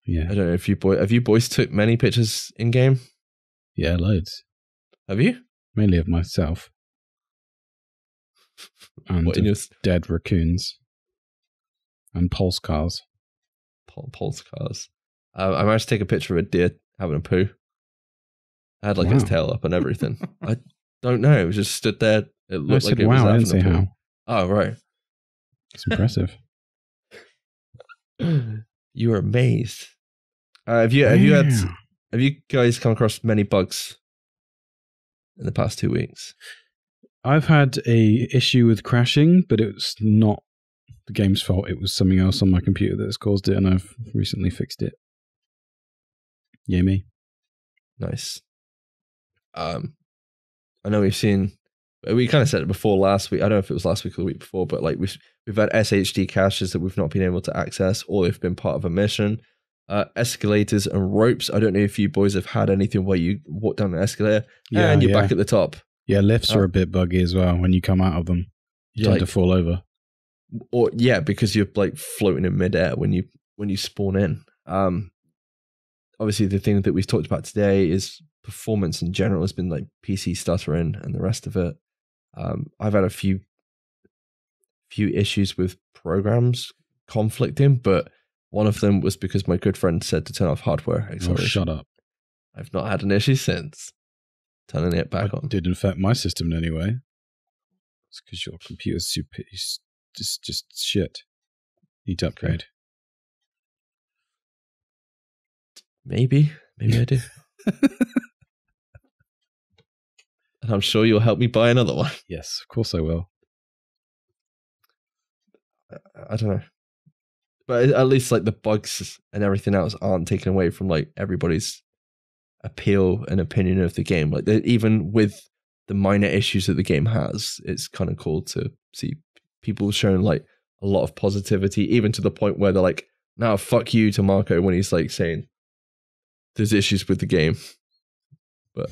Yeah, I don't know if you boys took many pictures in game. Yeah, loads. Have you? Mainly of myself. And dead raccoons. And pulse cars. Pulse cars. I managed to take a picture of a deer having a poo. I had like its tail up and everything. I don't know. It was just stood there. It looked like it was having a poo. How. Oh, right. It's impressive. You were amazed. Have you guys come across many bugs in the past 2 weeks? I've had a issue with crashing, but it's not the game's fault. It was something else on my computer that has caused it, and I've recently fixed it. Yay me. Nice. I know we kind of said it before last week. I don't know if it was last week or the week before, but like we've had SHD caches that we've not been able to access, or they've been part of a mission. Escalators and ropes. I don't know if you boys have had anything where you walk down an escalator and you're back at the top. Yeah, lifts are a bit buggy as well. When you come out of them, you tend to fall over. Or because you're like floating in midair when you spawn in. Obviously, the thing that we've talked about today is performance in general has been like PC stuttering and the rest of it. I've had a few issues with programs conflicting, but one of them was because my good friend said to turn off hardware acceleration. Oh, shut up. I've not had an issue since turning it back on. Didn't affect my system in any way. It's because your computer's super, just shit. Need to upgrade. Maybe I do. And I'm sure you'll help me buy another one. Yes, of course I will. I don't know. But at least like the bugs and everything else aren't taken away from like everybody's appeal and opinion of the game. Like even with the minor issues that the game has, it's kind of cool to see people showing like a lot of positivity, even to the point where they're like, "Now fuck you" to Marco when he's like saying there's issues with the game. But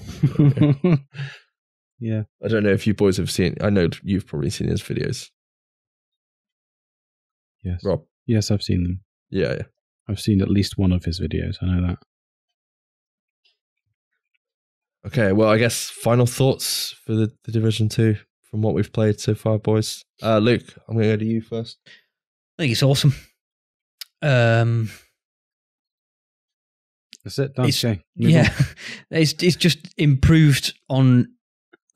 yeah, I don't know if you boys have seen. I know you've probably seen his videos. Yes, Rob. Yes, I've seen them. Yeah. I've seen at least one of his videos. I know that. Okay, well, I guess final thoughts for the Division 2 from what we've played so far, boys. Luke, I'm going to go to you first. I think it's awesome. That's it. Done. It's just improved on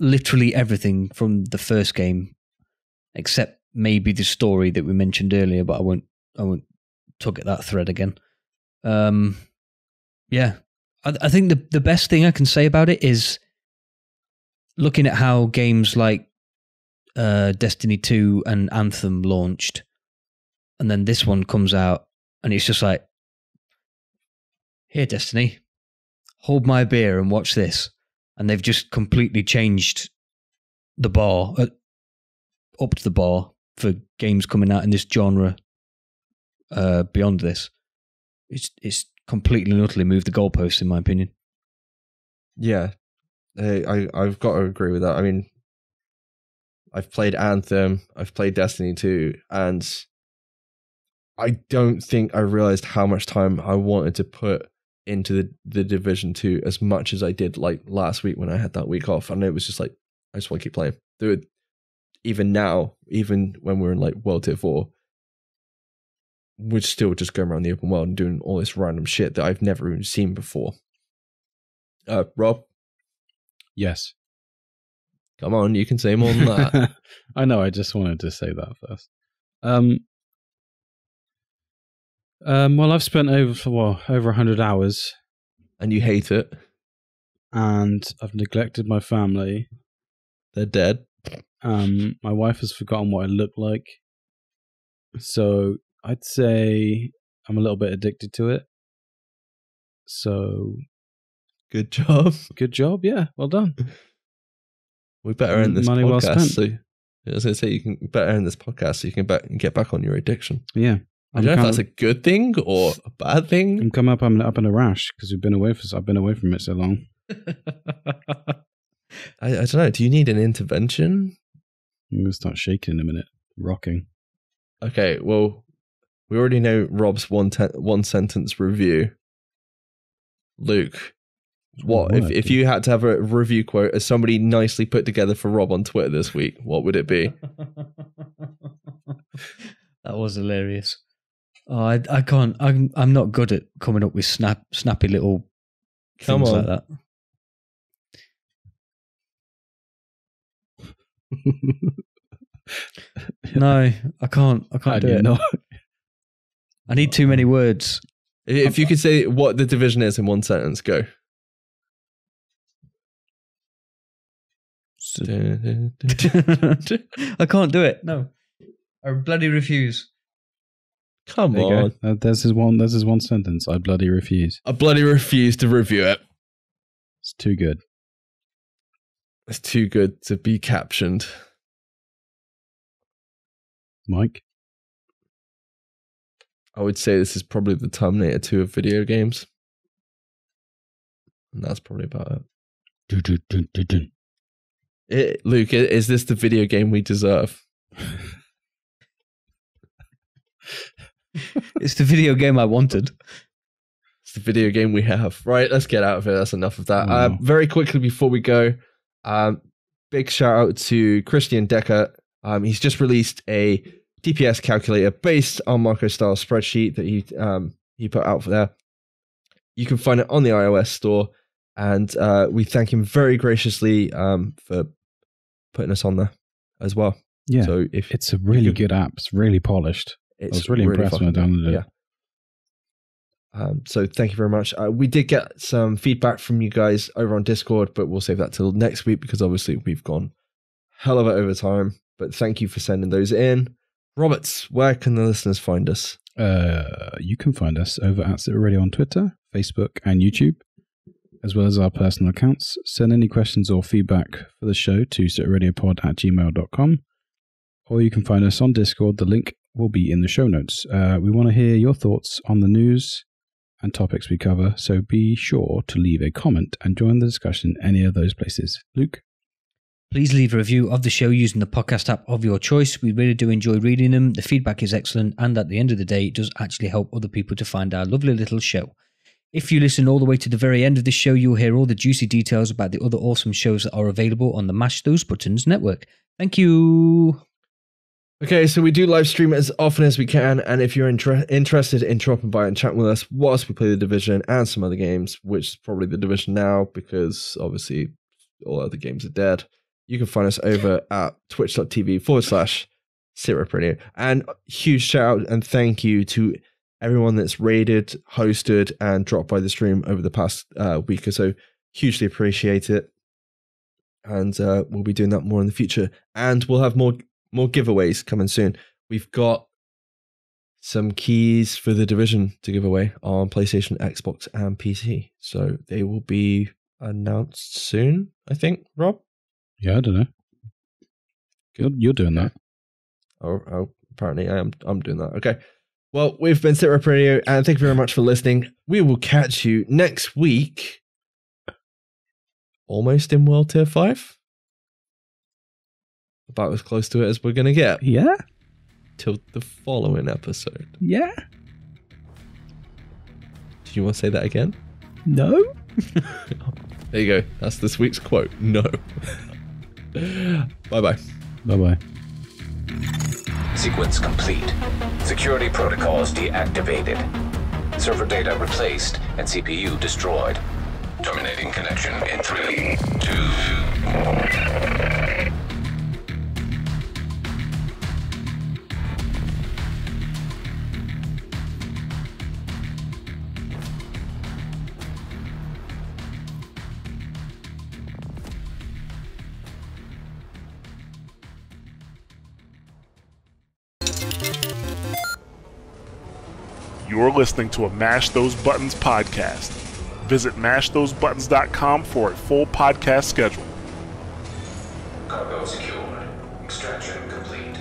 literally everything from the first game, except maybe the story that we mentioned earlier, but I won't tug at that thread again. Yeah. I think the best thing I can say about it is looking at how games like Destiny 2 and Anthem launched, and then this one comes out, and it's just like, here, Destiny, hold my beer and watch this. And they've just completely changed the bar, upped the bar for games coming out in this genre beyond this. It's completely and utterly moved the goalposts, in my opinion. Yeah, I've got to agree with that. I mean, I've played Anthem, I've played Destiny 2, and I don't think I realized how much time I wanted to put into the Division 2 as much as I did like last week when I had that week off. And it was just like, I just want to keep playing. Dude, even now, even when we're in like World Tier 4, we're still just going around the open world and doing all this random shit that I've never even seen before. Rob? Yes. Come on, you can say more than that. I know, I just wanted to say that first. Well, I've spent over 100 hours. And you hate it. And I've neglected my family. They're dead. My wife has forgotten what I look like. So I'd say I'm a little bit addicted to it. So good job. Good job, yeah. Well done. We better end this Money podcast. well spent. So I was going to say, you can better end this podcast so you can get back on your addiction. Yeah. I don't know if that's a good thing or a bad thing. I'm coming up in a rash because I've been away from it so long. I don't know. Do you need an intervention? I'm going to start shaking in a minute. Rocking. Okay, well, we already know Rob's one sentence review. Luke, what if you had to have a review quote as somebody nicely put together for Rob on Twitter this week, what would it be? That was hilarious. Oh, I can't. I'm not good at coming up with snappy little things like that. No, I can't. I can't do it. Not? I need too many words. If you could say what the Division is in one sentence, go. I can't do it. No, I bloody refuse. Come on. There's his one sentence. I bloody refuse. I bloody refuse to review it. It's too good. It's too good to be captioned. Mike? I would say this is probably the Terminator 2 of video games. And that's probably about it. Luke, is this the video game we deserve? It's the video game I wanted. It's the video game we have. Right, let's get out of it. That's enough of that. Very quickly before we go, big shout out to Christian Decker. He's just released a DPS calculator based on Marco style spreadsheet that he put out for there. You can find it on the iOS store, and we thank him very graciously for putting us on there as well. Yeah, so it's a really good app. It's really polished. I was really impressed when I downloaded it. Yeah. So thank you very much. We did get some feedback from you guys over on Discord, but we'll save that till next week because obviously we've gone hell of it over time. But thank you for sending those in. Roberts, where can the listeners find us? You can find us over at SITREP Radio on Twitter, Facebook, and YouTube, as well as our personal accounts. Send any questions or feedback for the show to sitradiopod@gmail.com, or you can find us on Discord. The link will be in the show notes. We want to hear your thoughts on the news and topics we cover, so be sure to leave a comment and join the discussion in any of those places. Luke? Please leave a review of the show using the podcast app of your choice. We really do enjoy reading them. The feedback is excellent, and at the end of the day, it does actually help other people to find our lovely little show. If you listen all the way to the very end of this show, you'll hear all the juicy details about the other awesome shows that are available on the Mash Those Buttons network. Thank you. Okay, so we do live stream as often as we can, and if you're interested in dropping by and chatting with us whilst we play the Division and some other games, which is probably the Division now because obviously all other games are dead, you can find us over at twitch.tv/SITREP Radio. And huge shout out and thank you to everyone that's raided, hosted, and dropped by the stream over the past week or so. Hugely appreciate it. And we'll be doing that more in the future. And we'll have more giveaways coming soon. We've got some keys for the Division to give away on PlayStation, Xbox, and PC. So they will be announced soon, I think, Rob? Yeah, I don't know. You're doing that. Oh, apparently I'm doing that. Okay. Well, we've been SITREP Radio, and thank you very much for listening. We will catch you next week. Almost in World Tier 5. About as close to it as we're going to get. Yeah? Till the following episode. Yeah? Do you want to say that again? No? There you go. That's this week's quote. No. Bye-bye. Bye-bye. Sequence complete. Security protocols deactivated. Server data replaced and CPU destroyed. Terminating connection in 3, 2, 1. You're listening to a Mash Those Buttons podcast. Visit mashthosebuttons.com for a full podcast schedule. Cargo secured. Extraction complete.